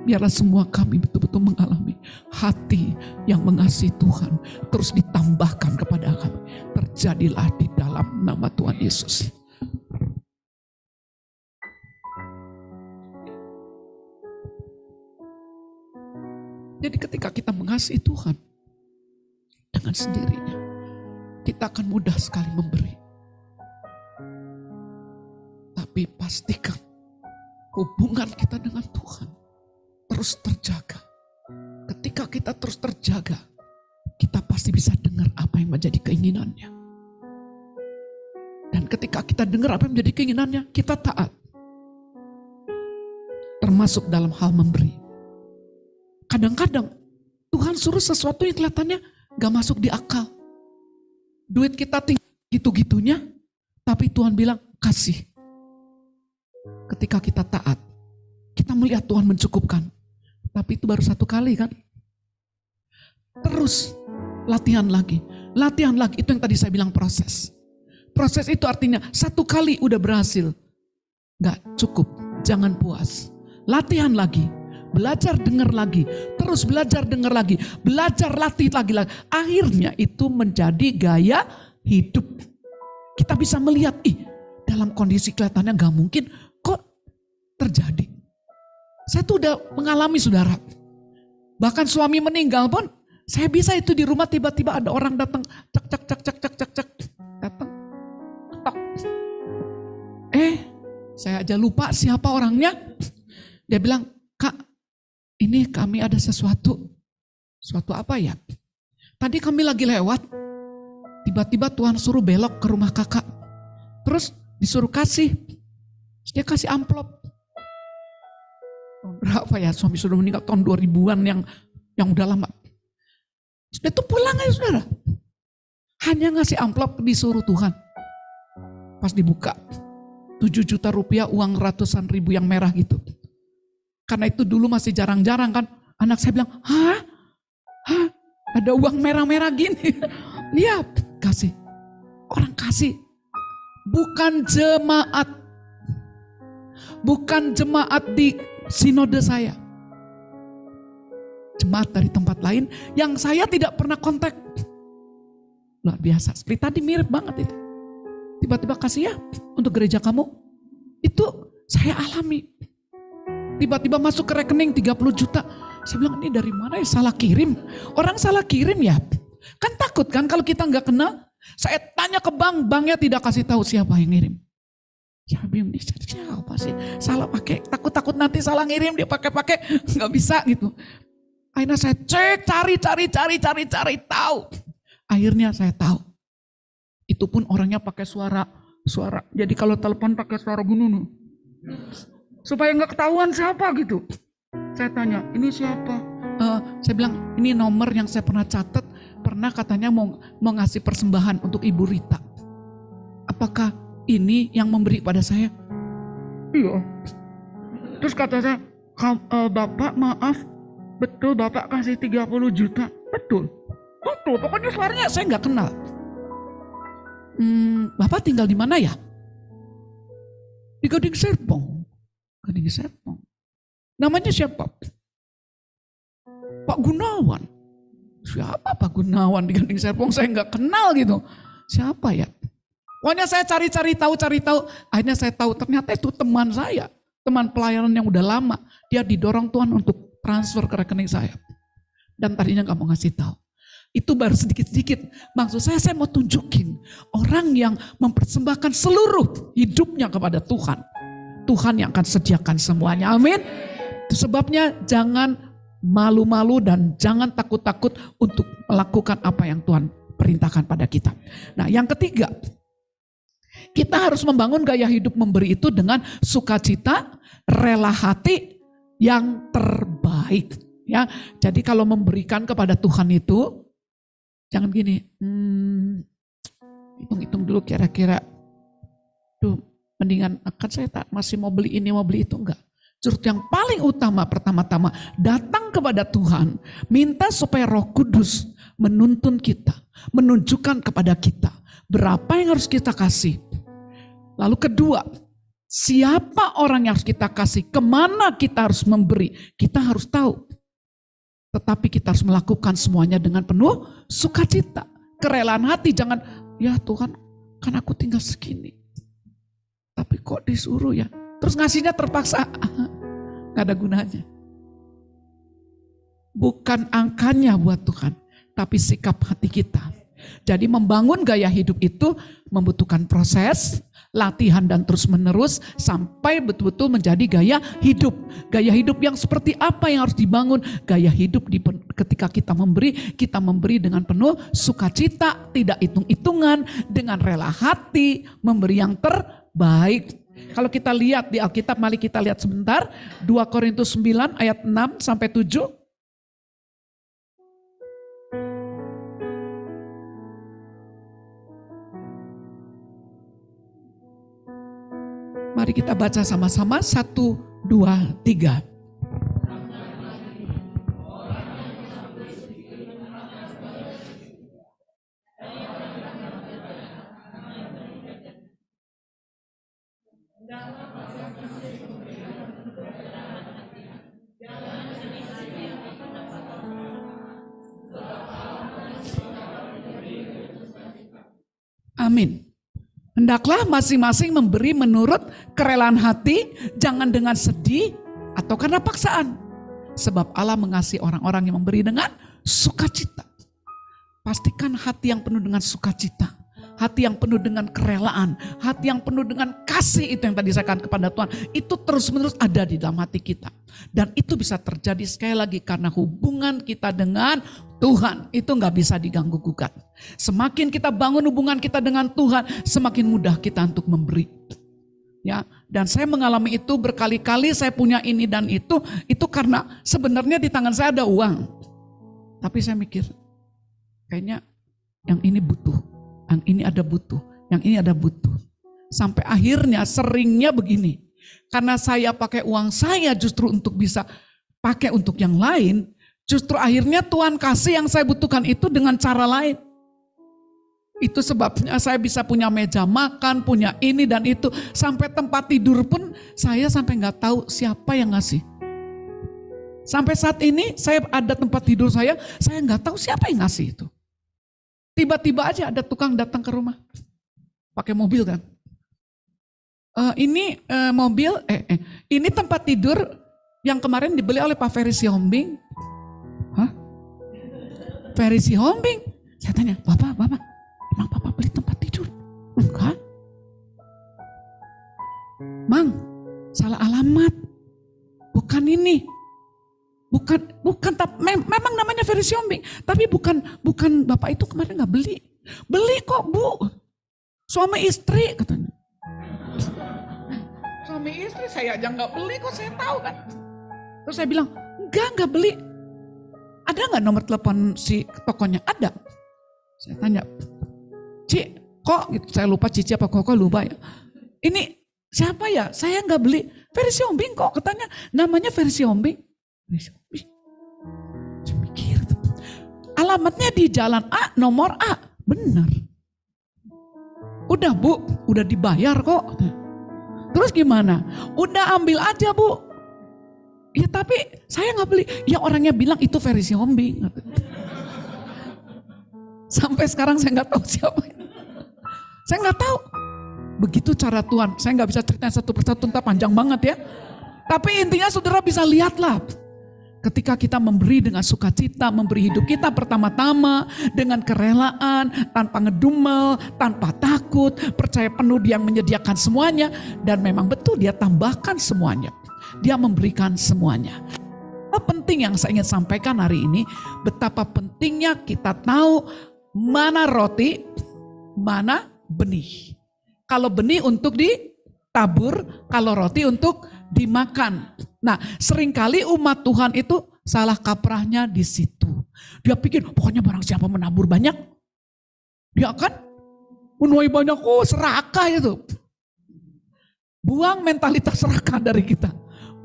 Biarlah semua kami betul-betul mengalami hati yang mengasihi Tuhan. Terus ditambahkan kepada kami. Terjadilah di dalam nama Tuhan Yesus. Jadi ketika kita mengasihi Tuhan, dengan sendirinya, kita akan mudah sekali memberi. Tapi pastikan hubungan kita dengan Tuhan terus terjaga. Ketika kita terus terjaga, kita pasti bisa dengar apa yang menjadi keinginannya. Dan ketika kita dengar apa yang menjadi keinginannya, kita taat. Termasuk dalam hal memberi. Kadang-kadang Tuhan suruh sesuatu yang kelihatannya gak masuk di akal. Duit kita tinggal gitu-gitunya, tapi Tuhan bilang kasih. Ketika kita taat, kita melihat Tuhan mencukupkan. Tapi itu baru 1 kali kan. Terus latihan lagi, itu yang tadi saya bilang proses. Proses itu artinya 1 kali udah berhasil, gak cukup, jangan puas. Latihan lagi, belajar dengar lagi, terus belajar dengar lagi, belajar latih lagi. Akhirnya itu menjadi gaya hidup. Kita bisa melihat, dalam kondisi kelihatannya gak mungkin, kok terjadi. Saya tuh udah mengalami saudara. Bahkan suami meninggal pun, saya bisa itu di rumah tiba-tiba ada orang datang, cek, datang, ketok. Saya aja lupa siapa orangnya. Dia bilang, Kak, ini kami ada sesuatu apa ya? Tadi kami lagi lewat, tiba-tiba Tuhan suruh belok ke rumah kakak. Terus disuruh kasih, dia kasih amplop. Berapa ya, suami sudah meninggal tahun 2000-an yang udah lama. Sudah itu pulang aja saudara. Hanya ngasih amplop disuruh Tuhan. Pas dibuka, 7 juta rupiah uang ratusan ribu yang merah gitu. Karena itu dulu masih jarang-jarang kan. Anak saya bilang, hah? Ada uang merah-merah gini. Lihat, kasih. Orang kasih. Bukan jemaat di sinode saya. Jemaat dari tempat lain yang saya tidak pernah kontak. Luar biasa. Seperti tadi mirip banget itu. Tiba-tiba kasih ya untuk gereja kamu. Itu saya alami. Tiba-tiba masuk ke rekening 30 juta. Saya bilang ini dari mana ya, salah kirim. Orang salah kirim ya. Kan takut kan kalau kita nggak kenal. Saya tanya ke bank, banknya tidak kasih tahu siapa yang ngirim. Ya bingung, siapa sih? Salah pakai, takut nanti salah ngirim, dia pakai, nggak bisa gitu. Akhirnya saya cek, cari, tahu. Akhirnya saya tahu. Itu pun orangnya pakai suara. Jadi kalau telepon pakai suara gunung. Supaya nggak ketahuan siapa gitu. Saya tanya, ini siapa? Saya bilang, ini nomor yang saya pernah catat. Pernah katanya mau ngasih persembahan untuk Ibu Rita. Apakah ini yang memberi pada saya? Iya. Terus kata saya, Bapak maaf, betul Bapak kasih 30 juta? Betul. Betul, pokoknya suaranya saya nggak kenal. Bapak tinggal di mana ya? Di Gading Serpong. Gading Serpong. Namanya siapa? Pak Gunawan. Siapa Pak Gunawan di Gading Serpong? Saya nggak kenal gitu. Siapa ya? Pokoknya saya cari tahu. Akhirnya saya tahu ternyata itu teman saya. Teman pelayanan yang udah lama. Dia didorong Tuhan untuk transfer ke rekening saya. Dan tadinya nggak mau ngasih tahu. Itu baru sedikit-sedikit. Maksud saya mau tunjukin. Orang yang mempersembahkan seluruh hidupnya kepada Tuhan. Tuhan yang akan sediakan semuanya. Amin. Itu sebabnya jangan malu-malu dan jangan takut-takut untuk melakukan apa yang Tuhan perintahkan pada kita. Nah, yang ketiga, kita harus membangun gaya hidup memberi itu dengan sukacita, rela hati yang terbaik. Ya, jadi kalau memberikan kepada Tuhan itu, jangan gini, hitung-hitung dulu kira-kira, mendingan akan saya masih mau beli ini, mau beli itu, enggak. Justru yang paling utama pertama-tama datang kepada Tuhan, minta supaya Roh Kudus menuntun kita, menunjukkan kepada kita berapa yang harus kita kasih. Lalu kedua, siapa orang yang harus kita kasih, kemana kita harus memberi, kita harus tahu. Tetapi kita harus melakukan semuanya dengan penuh sukacita, kerelaan hati. Jangan, ya Tuhan kan aku tinggal segini, tapi kok disuruh ya. Terus ngasihnya terpaksa, gak ada gunanya. Bukan angkanya buat Tuhan, tapi sikap hati kita. Jadi membangun gaya hidup itu membutuhkan proses, latihan dan terus menerus sampai betul-betul menjadi gaya hidup. Gaya hidup yang seperti apa yang harus dibangun? Gaya hidup ketika kita memberi dengan penuh sukacita, tidak hitung-hitungan, dengan rela hati, memberi yang terbaik. Kalau kita lihat di Alkitab, mari kita lihat sebentar 2 Korintus 9 ayat 6 sampai 7. Mari kita baca sama-sama 1, 2, 3. Amin. Hendaklah masing-masing memberi menurut kerelaan hati, jangan dengan sedih atau karena paksaan. Sebab Allah mengasihi orang-orang yang memberi dengan sukacita. Pastikan hati yang penuh dengan sukacita, hati yang penuh dengan kerelaan, hati yang penuh dengan kasih, itu yang tadi saya katakan kepada Tuhan, itu terus-menerus ada di dalam hati kita. Dan itu bisa terjadi sekali lagi karena hubungan kita dengan Tuhan itu gak bisa diganggu gugat. Semakin kita bangun hubungan kita dengan Tuhan, semakin mudah kita untuk memberi. Ya, dan saya mengalami itu berkali-kali. Saya punya ini dan itu karena sebenarnya di tangan saya ada uang. Tapi saya mikir, kayaknya yang ini butuh, yang ini ada butuh, yang ini ada butuh. Sampai akhirnya seringnya begini, karena saya pakai uang saya justru untuk bisa pakai untuk yang lain, justru akhirnya Tuhan kasih yang saya butuhkan itu dengan cara lain. Itu sebabnya saya bisa punya meja makan, punya ini dan itu. Sampai tempat tidur pun saya sampai gak tahu siapa yang ngasih. Sampai saat ini saya ada tempat tidur saya gak tahu siapa yang ngasih itu. Tiba-tiba aja ada tukang datang ke rumah. Pakai mobil kan. Ini mobil, ini tempat tidur yang kemarin dibeli oleh Pak Ferry Sihombing. Hah? Ferry Sihombing? Saya tanya, Bapak, emang Bapak beli tempat tidur? Enggak. Mang, salah alamat. Bukan ini. Bukan memang namanya Ferry Sihombing, tapi bukan Bapak itu kemarin nggak beli. Beli kok, Bu. Suami istri katanya. Suami suami istri, saya aja nggak beli kok, saya tahu kan. Terus saya bilang, enggak beli. Ada nggak nomor telepon si tokonya? Ada. Saya tanya, Ci, kok gitu, saya lupa Cici apa kok lupa ya. Ini siapa ya? Saya nggak beli. Ferry Siombing kok, katanya namanya Ferry Siombing. Saya mikir, alamatnya di jalan A, nomor A, benar. Udah Bu, udah dibayar kok. Terus gimana? Udah ambil aja Bu. Ya tapi saya nggak beli. Ya orangnya bilang itu Ferry Siombing. Sampai sekarang saya nggak tahu siapa. Saya nggak tahu. Begitu cara Tuhan. Saya nggak bisa ceritain satu persatu, entah panjang banget ya. Tapi intinya saudara bisa lihatlah. Ketika kita memberi dengan sukacita, memberi hidup kita pertama-tama dengan kerelaan, tanpa ngedumel, tanpa takut, percaya penuh Dia menyediakan semuanya. Dan memang betul Dia tambahkan semuanya. Dia memberikan semuanya. Apa penting yang saya ingin sampaikan hari ini, betapa pentingnya kita tahu mana roti, mana benih. Kalau benih untuk ditabur, kalau roti untuk dimakan. Nah, seringkali umat Tuhan itu salah kaprahnya di situ. Dia pikir pokoknya barang siapa menabur banyak, dia akan menuai banyak. Oh, serakah itu. Buang mentalitas serakah dari kita.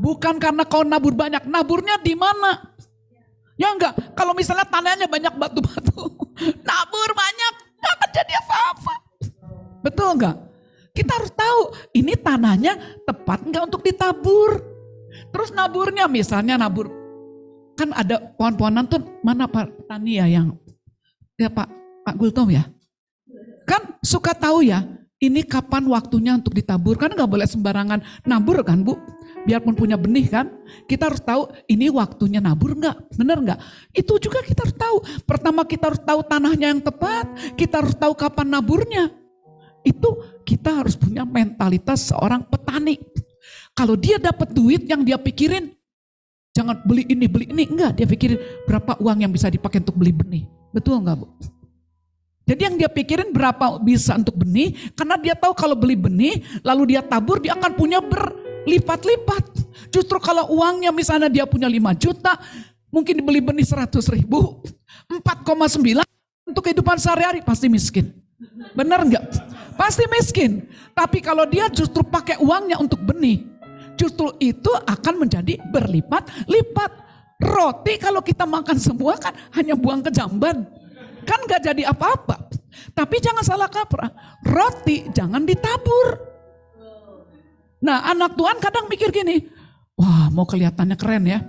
Bukan karena kau nabur banyak, naburnya di mana? Ya enggak, kalau misalnya tanahnya banyak batu-batu, nabur banyak, enggak akan jadi apa-apa. Betul enggak? Kita harus tahu ini tanahnya tepat enggak untuk ditabur. Terus naburnya misalnya nabur, kan ada pohon-pohonan tuh, mana Pak Tani ya yang, ya Pak Gultom ya. Kan suka tahu ya, ini kapan waktunya untuk ditabur, kan enggak boleh sembarangan nabur kan Bu. Biarpun punya benih kan, kita harus tahu ini waktunya nabur enggak, benar enggak? Itu juga kita harus tahu. Pertama kita harus tahu tanahnya yang tepat, kita harus tahu kapan naburnya. Itu kita harus punya mentalitas seorang petani. Kalau dia dapat duit yang dia pikirin, jangan beli ini, enggak. Dia pikirin berapa uang yang bisa dipakai untuk beli benih. Betul enggak Bu? Jadi yang dia pikirin berapa bisa untuk benih, karena dia tahu kalau beli benih, lalu dia tabur, dia akan punya berlipat-lipat. Justru kalau uangnya misalnya dia punya 5 juta, mungkin dibeli benih 100.000, 4,9 untuk kehidupan sehari-hari, pasti miskin. Benar enggak? Pasti miskin. Tapi kalau dia justru pakai uangnya untuk benih, justru itu akan menjadi berlipat-lipat. Roti kalau kita makan semua kan hanya buang ke jamban. Kan gak jadi apa-apa. Tapi jangan salah kaprah, roti jangan ditabur. Nah anak Tuhan kadang mikir gini, wah mau kelihatannya keren ya.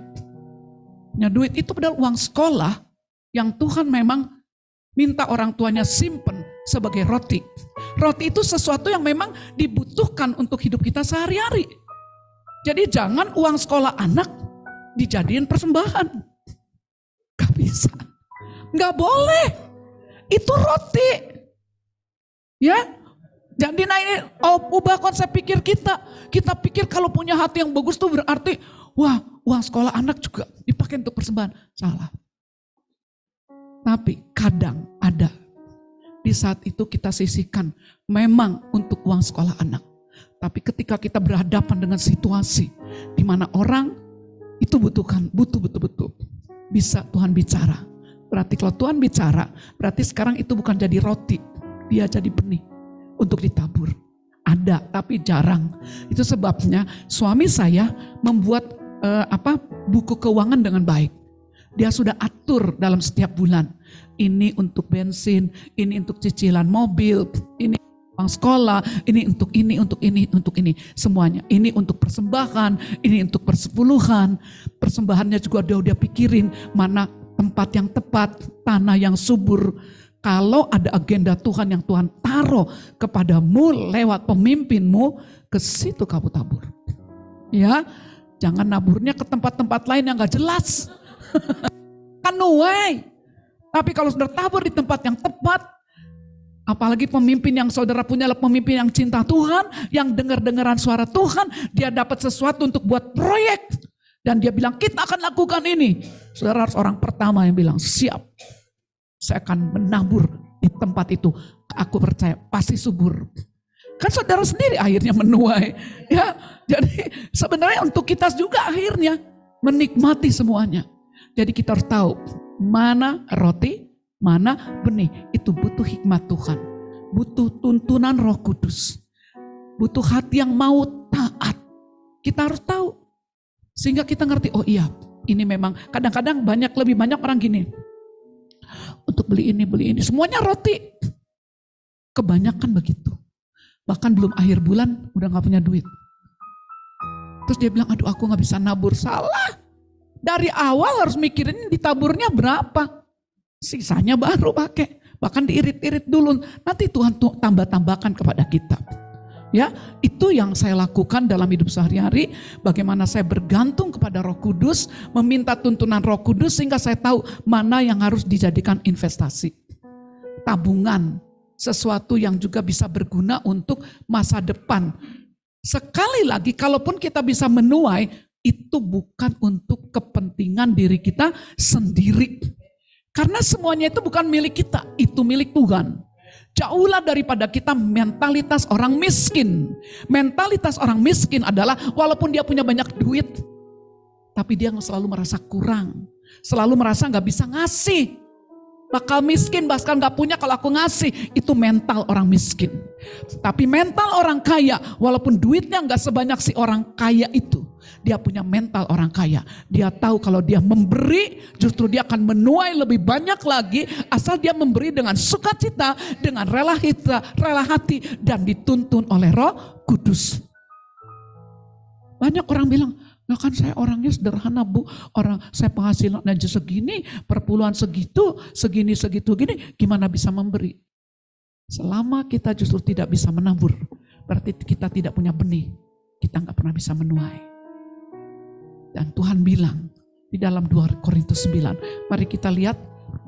Punya duit itu padahal uang sekolah yang Tuhan memang minta orang tuanya simpen sebagai roti. Roti itu sesuatu yang memang dibutuhkan untuk hidup kita sehari-hari. Jadi jangan uang sekolah anak dijadiin persembahan. Gak bisa. Gak boleh. Itu roti. Ya. Jadi nah ini ubah konsep pikir kita. Kita pikir kalau punya hati yang bagus tuh berarti wah uang sekolah anak juga dipakai untuk persembahan. Salah. Tapi kadang ada. Di saat itu kita sisihkan memang untuk uang sekolah anak. Tapi ketika kita berhadapan dengan situasi di mana orang itu butuh betul-betul bisa Tuhan bicara. Berarti kalau Tuhan bicara, berarti sekarang itu bukan jadi roti, dia jadi benih untuk ditabur. Ada, tapi jarang. Itu sebabnya suami saya membuat buku keuangan dengan baik. Dia sudah atur dalam setiap bulan. Ini untuk bensin, ini untuk cicilan mobil, ini uang sekolah, ini untuk ini, untuk ini, untuk ini. Semuanya. Ini untuk persembahan, ini untuk persepuluhan. Persembahannya juga dia pikirin mana tempat yang tepat, tanah yang subur. Kalau ada agenda Tuhan yang Tuhan taruh kepadamu lewat pemimpinmu, ke situ kamu tabur. Ya, jangan naburnya ke tempat-tempat lain yang gak jelas. Kan no way. Tapi kalau saudara tabur di tempat yang tepat, apalagi pemimpin yang saudara punya adalah pemimpin yang cinta Tuhan, yang dengar-dengaran suara Tuhan, dia dapat sesuatu untuk buat proyek. Dan dia bilang kita akan lakukan ini. Saudara harus orang pertama yang bilang siap. Saya akan menabur di tempat itu. Aku percaya pasti subur. Kan saudara sendiri akhirnya menuai. Ya, jadi sebenarnya untuk kita juga akhirnya menikmati semuanya. Jadi kita harus tahu mana roti, mana benih. Itu butuh hikmat Tuhan. Butuh tuntunan Roh Kudus. Butuh hati yang mau taat. Kita harus tahu. Sehingga kita ngerti, oh iya, ini memang kadang-kadang lebih banyak orang gini. Untuk beli ini. Semuanya roti. Kebanyakan begitu. Bahkan belum akhir bulan udah gak punya duit. Terus dia bilang, aduh aku gak bisa nabur. Salah. Dari awal harus mikirin ditaburnya berapa. Sisanya baru pakai. Bahkan diirit-irit dulu. Nanti Tuhan tambah-tambahkan kepada kita. Ya, itu yang saya lakukan dalam hidup sehari-hari. Bagaimana saya bergantung kepada Roh Kudus, meminta tuntunan Roh Kudus sehingga saya tahu mana yang harus dijadikan investasi. Tabungan, sesuatu yang juga bisa berguna untuk masa depan. Sekali lagi, kalaupun kita bisa menuai, itu bukan untuk kepentingan diri kita sendiri. Karena semuanya itu bukan milik kita, itu milik Tuhan. Jauhlah daripada kita mentalitas orang miskin. Mentalitas orang miskin adalah walaupun dia punya banyak duit, tapi dia selalu merasa kurang. Selalu merasa gak bisa ngasih. Bakal miskin, bahkan gak punya kalau aku ngasih. Itu mental orang miskin. Tapi mental orang kaya, walaupun duitnya gak sebanyak si orang kaya itu, dia punya mental orang kaya. Dia tahu kalau dia memberi, justru dia akan menuai lebih banyak lagi. Asal dia memberi dengan sukacita, dengan rela hati, dan dituntun oleh Roh Kudus. Banyak orang bilang, nah kan saya orangnya sederhana Bu, saya penghasilan aja segini, perpuluhan segitu, gini, gimana bisa memberi? Selama kita justru tidak bisa menabur, berarti kita tidak punya benih, kita gak pernah bisa menuai. Dan Tuhan bilang di dalam 2 Korintus 9, mari kita lihat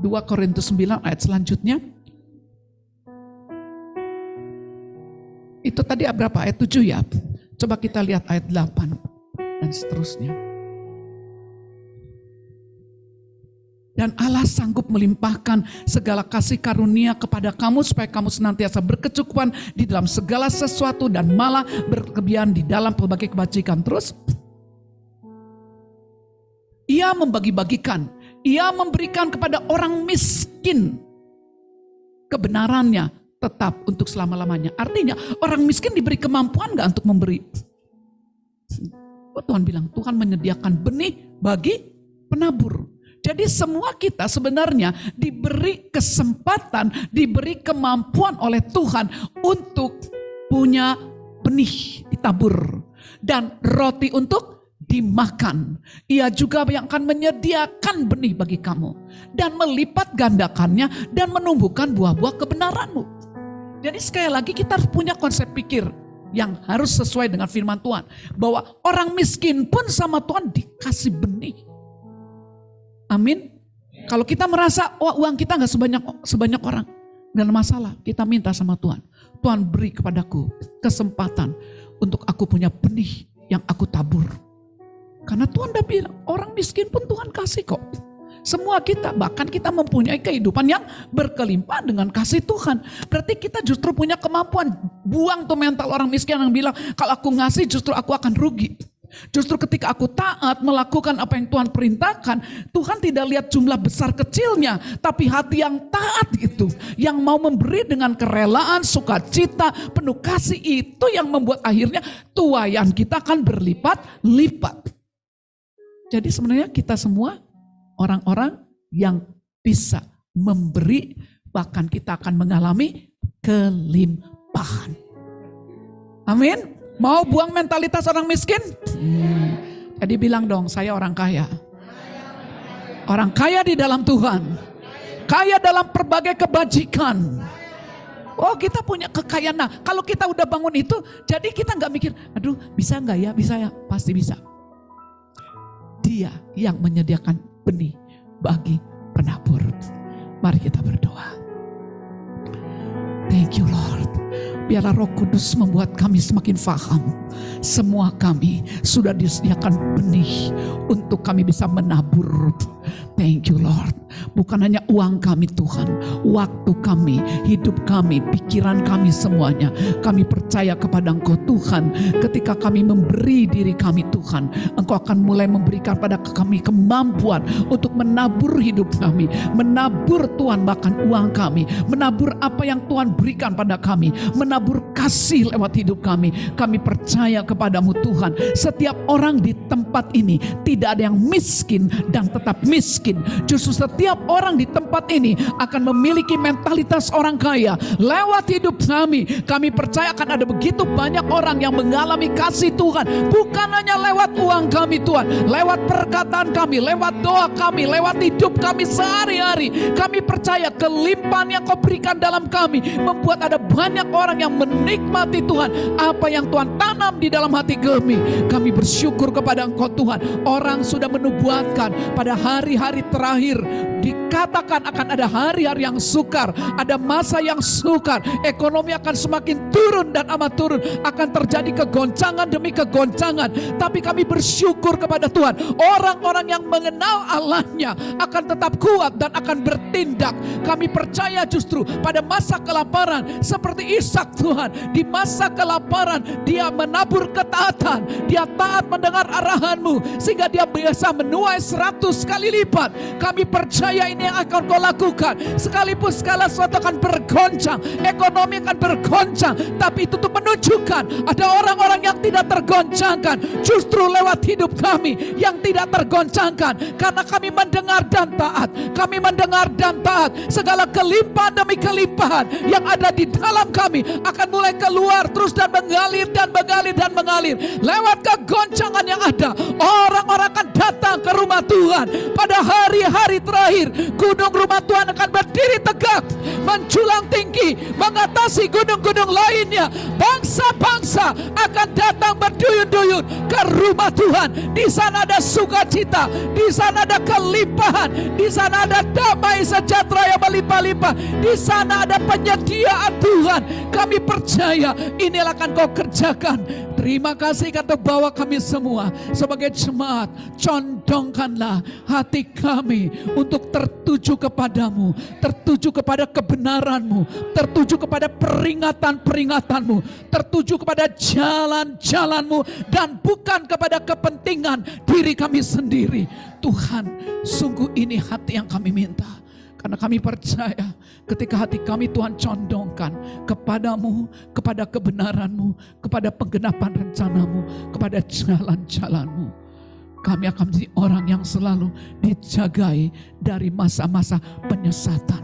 2 Korintus 9 ayat selanjutnya. Itu tadi berapa? Ayat 7 ya. Coba kita lihat ayat 8 dan seterusnya. Dan Allah sanggup melimpahkan segala kasih karunia kepada kamu supaya kamu senantiasa berkecukupan di dalam segala sesuatu dan malah berkelebihan di dalam pelbagai kebajikan. Terus Ia membagi-bagikan, Ia memberikan kepada orang miskin kebenarannya tetap untuk selama-lamanya. Artinya orang miskin diberi kemampuan gak untuk memberi? Tuhan bilang Tuhan menyediakan benih bagi penabur. Jadi semua kita sebenarnya diberi kesempatan, diberi kemampuan oleh Tuhan untuk punya benih ditabur dan roti untuk dimakan. Ia juga yang akan menyediakan benih bagi kamu dan melipat gandakannya dan menumbuhkan buah-buah kebenaranmu. Jadi sekali lagi kita harus punya konsep pikir yang harus sesuai dengan firman Tuhan, bahwa orang miskin pun sama Tuhan dikasih benih. Amin. Kalau kita merasa uang kita gak sebanyak orang, gak ada masalah, kita minta sama Tuhan. Tuhan beri kepadaku kesempatan untuk aku punya benih yang aku tabur. Karena Tuhan udah bilang, orang miskin pun Tuhan kasih kok. Semua kita, bahkan kita mempunyai kehidupan yang berkelimpah dengan kasih Tuhan. Berarti kita justru punya kemampuan. Buang tuh mental orang miskin yang bilang, kalau aku ngasih justru aku akan rugi. Justru ketika aku taat melakukan apa yang Tuhan perintahkan, Tuhan tidak lihat jumlah besar kecilnya, tapi hati yang taat itu, yang mau memberi dengan kerelaan, sukacita, penuh kasih, itu yang membuat akhirnya tuaian kita akan berlipat-lipat. Jadi sebenarnya kita semua orang-orang yang bisa memberi, bahkan kita akan mengalami kelimpahan. Amin. Mau buang mentalitas orang miskin? Jadi bilang dong, saya orang kaya. Orang kaya di dalam Tuhan. Kaya dalam berbagai kebajikan. Oh, kita punya kekayaan. Nah, kalau kita udah bangun itu, jadi kita gak mikir, aduh bisa gak ya? Bisa ya? Pasti bisa. Dia yang menyediakan benih bagi penabur. Mari kita berdoa. Thank you Lord. Biarlah Roh Kudus membuat kami semakin faham. Semua kami sudah disediakan benih untuk kami bisa menabur. Thank you Lord. Bukan hanya uang kami Tuhan, waktu kami, hidup kami, pikiran kami, semuanya. Kami percaya kepada Engkau Tuhan. Ketika kami memberi diri kami Tuhan, Engkau akan mulai memberikan pada kami kemampuan untuk menabur hidup kami. Menabur Tuhan bahkan uang kami. Menabur apa yang Tuhan berikan pada kami. Menabur kasih lewat hidup kami. Kami percaya kepadamu Tuhan. Setiap orang di tempat ini tidak ada yang miskin dan tetap miskin. Justru setiap orang di tempat ini akan memiliki mentalitas orang kaya. Lewat hidup kami, kami percaya akan ada begitu banyak orang yang mengalami kasih Tuhan. Bukan hanya lewat uang kami Tuhan, lewat perkataan kami, lewat doa kami, lewat hidup kami sehari-hari. Kami percaya kelimpahan yang Kau berikan dalam kami membuat ada banyak orang yang menikmati Tuhan apa yang Tuhan tanam di dalam hati kami. Kami bersyukur kepada Engkau Tuhan. Orang sudah menubuatkan pada hari-hari terakhir dikatakan akan ada hari-hari yang sukar, ada masa yang sukar, ekonomi akan semakin turun dan amat turun, akan terjadi kegoncangan demi kegoncangan. Tapi kami bersyukur kepada Tuhan, orang-orang yang mengenal Allahnya akan tetap kuat dan akan bertindak. Kami percaya justru pada masa kelaparan seperti Ishak Tuhan, di masa kelaparan dia menabur ketaatan, dia taat mendengar arahan-Mu sehingga dia biasa menuai 100 kali lipat. Kami percaya ini yang akan Kau lakukan. Sekalipun segala sesuatu akan bergoncang, ekonomi akan bergoncang, tapi itu untuk menunjukkan ada orang-orang yang tidak tergoncangkan justru lewat hidup kami yang tidak tergoncangkan. Karena kami mendengar dan taat, kami mendengar dan taat, segala kelimpahan demi kelimpahan yang ada di dalam kami akan mulai keluar terus dan mengalir dan mengalir dan mengalir. Lewat kegoncangan yang ada, orang-orang akan datang ke rumah Tuhan. Pada hari-hari terakhir, gunung rumah Tuhan akan berdiri tegak, menjulang tinggi, mengatasi gunung-gunung lainnya. Bangsa-bangsa akan datang berduyun-duyun ke rumah Tuhan. Di sana ada sukacita, di sana ada kelimpahan, di sana ada damai sejahtera yang melimpah-limpah, di sana ada penyediaan Tuhan. Kami percaya inilah akan Kau kerjakan. Terima kasih kata bawa kami semua sebagai jemaat. Condongkanlah hati kami untuk tertuju kepadamu, tertuju kepada kebenaran-Mu, tertuju kepada peringatan-peringatan-Mu, tertuju kepada jalan-jalan-Mu, dan bukan kepada kepentingan diri kami sendiri. Tuhan, sungguh ini hati yang kami minta. Karena kami percaya ketika hati kami Tuhan condongkan kepadamu, kepada kebenaran-Mu, kepada penggenapan rencana-Mu, kepada jalan-jalan-Mu, kami akan menjadi orang yang selalu dijagai dari masa-masa penyesatan.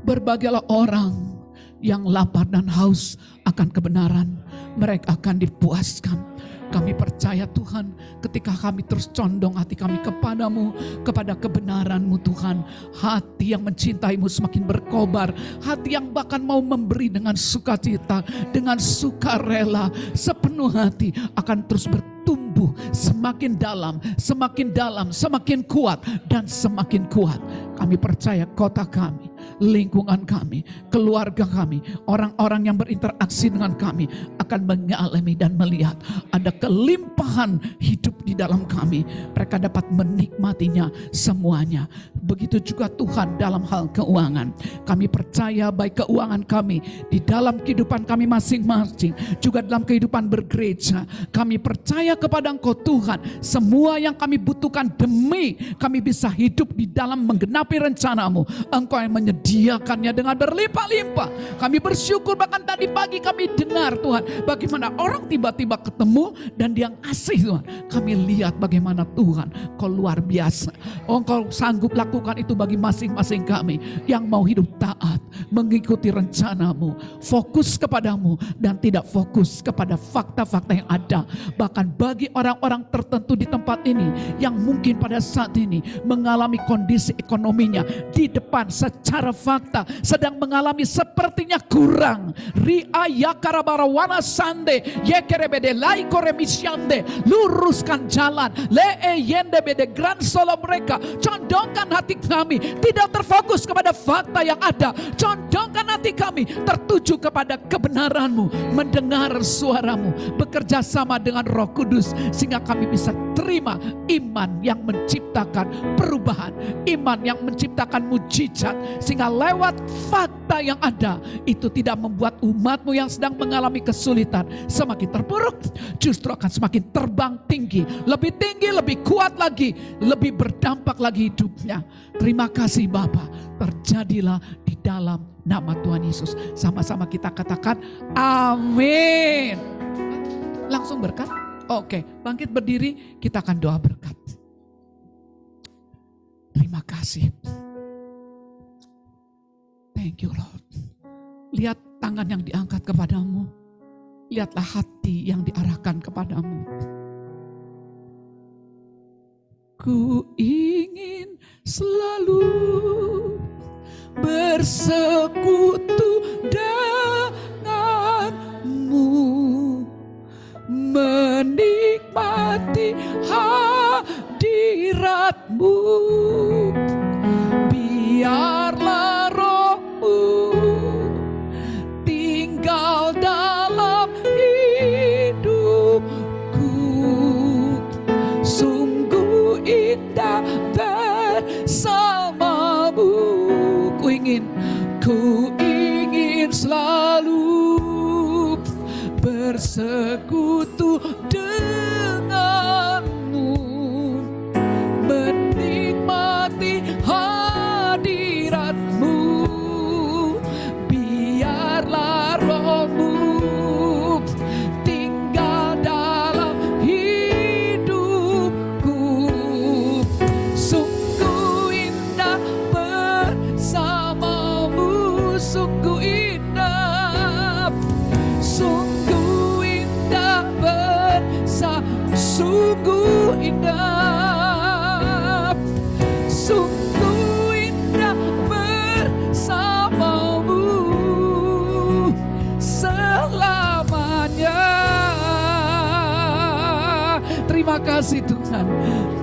Berbahagialah orang yang lapar dan haus akan kebenaran, mereka akan dipuaskan. Kami percaya Tuhan, ketika kami terus condong hati kami kepadamu, kepada kebenaran-Mu Tuhan, hati yang mencintai-Mu semakin berkobar, hati yang bahkan mau memberi dengan sukacita, dengan sukarela, sepenuh hati akan terus bertumbuh semakin dalam, semakin dalam, semakin kuat dan semakin kuat. Kami percaya kota kami, lingkungan kami, keluarga kami, orang-orang yang berinteraksi dengan kami akan mengalami dan melihat ada kelimpahan hidup di dalam kami. Mereka dapat menikmatinya semuanya. Begitu juga Tuhan dalam hal keuangan. Kami percaya baik keuangan kami di dalam kehidupan kami masing-masing, juga dalam kehidupan bergereja. Kami percaya kepada Engkau Tuhan, semua yang kami butuhkan demi kami bisa hidup di dalam menggenapi rencana-Mu, Engkau yang menyediakannya dengan berlimpah-limpah. Kami bersyukur bahkan tadi pagi kami dengar Tuhan, bagaimana orang tiba-tiba ketemu dan dia ngasih Tuhan. Kami lihat bagaimana Tuhan Kau luar biasa. Engkau sanggup lakukan itu bagi masing-masing kami yang mau hidup taat, mengikuti rencana-Mu, fokus kepadamu dan tidak fokus kepada fakta-fakta yang ada. Bahkan bagi orang-orang tertentu di tempat ini yang mungkin pada saat ini mengalami kondisi ekonominya di depan secara fakta sedang mengalami sepertinya kurang. Riayakarabawana sande yekerebede laikoremisiande, luruskan jalan lee yende bede grand solo mereka. Condongkan hati kami tidak terfokus kepada fakta yang ada, Condongkan hati kami tertuju kepada kebenaran-Mu, mendengar suara-Mu, bekerja sama dengan Roh Kudus, sehingga kami bisa terima iman yang menciptakan perubahan, iman yang menciptakan mujizat, sehingga lewat fakta yang ada itu tidak membuat umat-Mu yang sedang mengalami kesulitan semakin terpuruk, justru akan semakin terbang tinggi, lebih kuat lagi, lebih berdampak lagi hidupnya. Terima kasih Bapa, terjadilah di dalam nama Tuhan Yesus. Sama-sama kita katakan amin. Langsung berkat. Oke, bangkit berdiri, kita akan doa berkat. Terima kasih. Thank you Lord. Lihat tangan yang diangkat kepadamu. Lihatlah hati yang diarahkan kepadamu. Ku ingin selalu bersekutu denganmu, menikmati hadirat-Mu. Biarlah Roh-Mu tinggal dalam hidupku. Sungguh indah bersama-Mu. Ku ingin selalu bersekutu denganmu, menikmati hadirat-Mu. Biarlah Roh-Mu tinggal dalam hidupku. Sungguh indah bersama-Mu, sungguh indah, sungguh indah sungguh indah, sungguh indah bersama-Mu selamanya. Terima kasih Tuhan.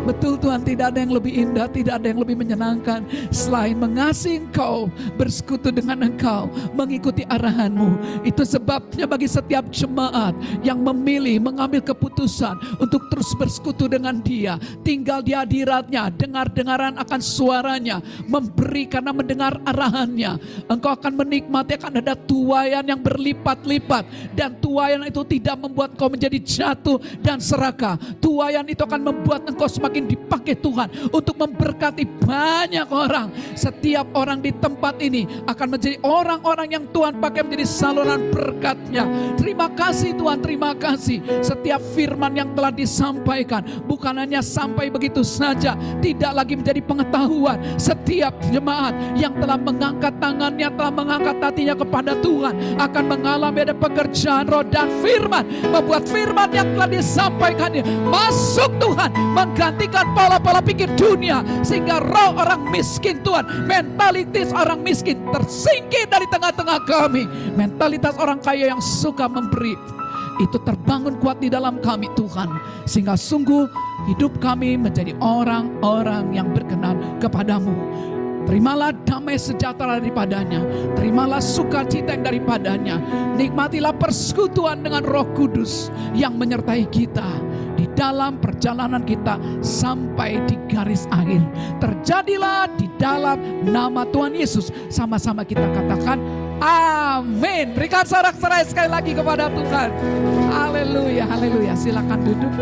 Betul Tuhan, tidak ada yang lebih indah, tidak ada yang lebih menyenangkan selain mengasihi Engkau, bersekutu dengan Engkau, mengikuti arahan-Mu. Itu sebabnya bagi setiap jemaat yang memilih mengambil keputusan untuk terus bersekutu dengan Dia, tinggal di hadirat-Nya, dengar-dengaran akan suaranya, memberi karena mendengar arahannya, engkau akan menikmati, akan ada tuaian yang berlipat-lipat, dan tuaian itu tidak membuat engkau menjadi jatuh dan serakah. Tuaian itu akan membuat engkau semakin dipakai Tuhan untuk memberkati banyak orang. Setiap orang di tempat ini akan menjadi orang-orang yang Tuhan pakai menjadi saluran berkat-Nya. Terima kasih Tuhan, terima kasih. Setiap firman yang telah disampaikan bukan hanya sampai begitu saja, tidak lagi menjadi pengetahuan. Setiap jemaat yang telah mengangkat tangannya, telah mengangkat hatinya kepada Tuhan, akan mengalami ada pekerjaan roh dan firman, membuat firman yang telah disampaikannya masuk Tuhan, menggantikan pola-pola pikir dunia, sehingga roh orang miskin Tuhan, mentalitas orang miskin tersingkir dari tengah-tengah kami. Mentalitas orang kaya yang suka memberi itu terbangun kuat di dalam kami Tuhan, sehingga sungguh hidup kami menjadi orang-orang yang berkenan kepadamu. Terimalah damai sejahtera daripadanya, terimalah sukacita yang daripadanya. Nikmatilah persekutuan dengan Roh Kudus yang menyertai kita di dalam perjalanan kita sampai di garis akhir. Terjadilah di dalam nama Tuhan Yesus. Sama-sama kita katakan amin. Berikan sorak-sorai sekali lagi kepada Tuhan. Haleluya, haleluya. Silakan duduk.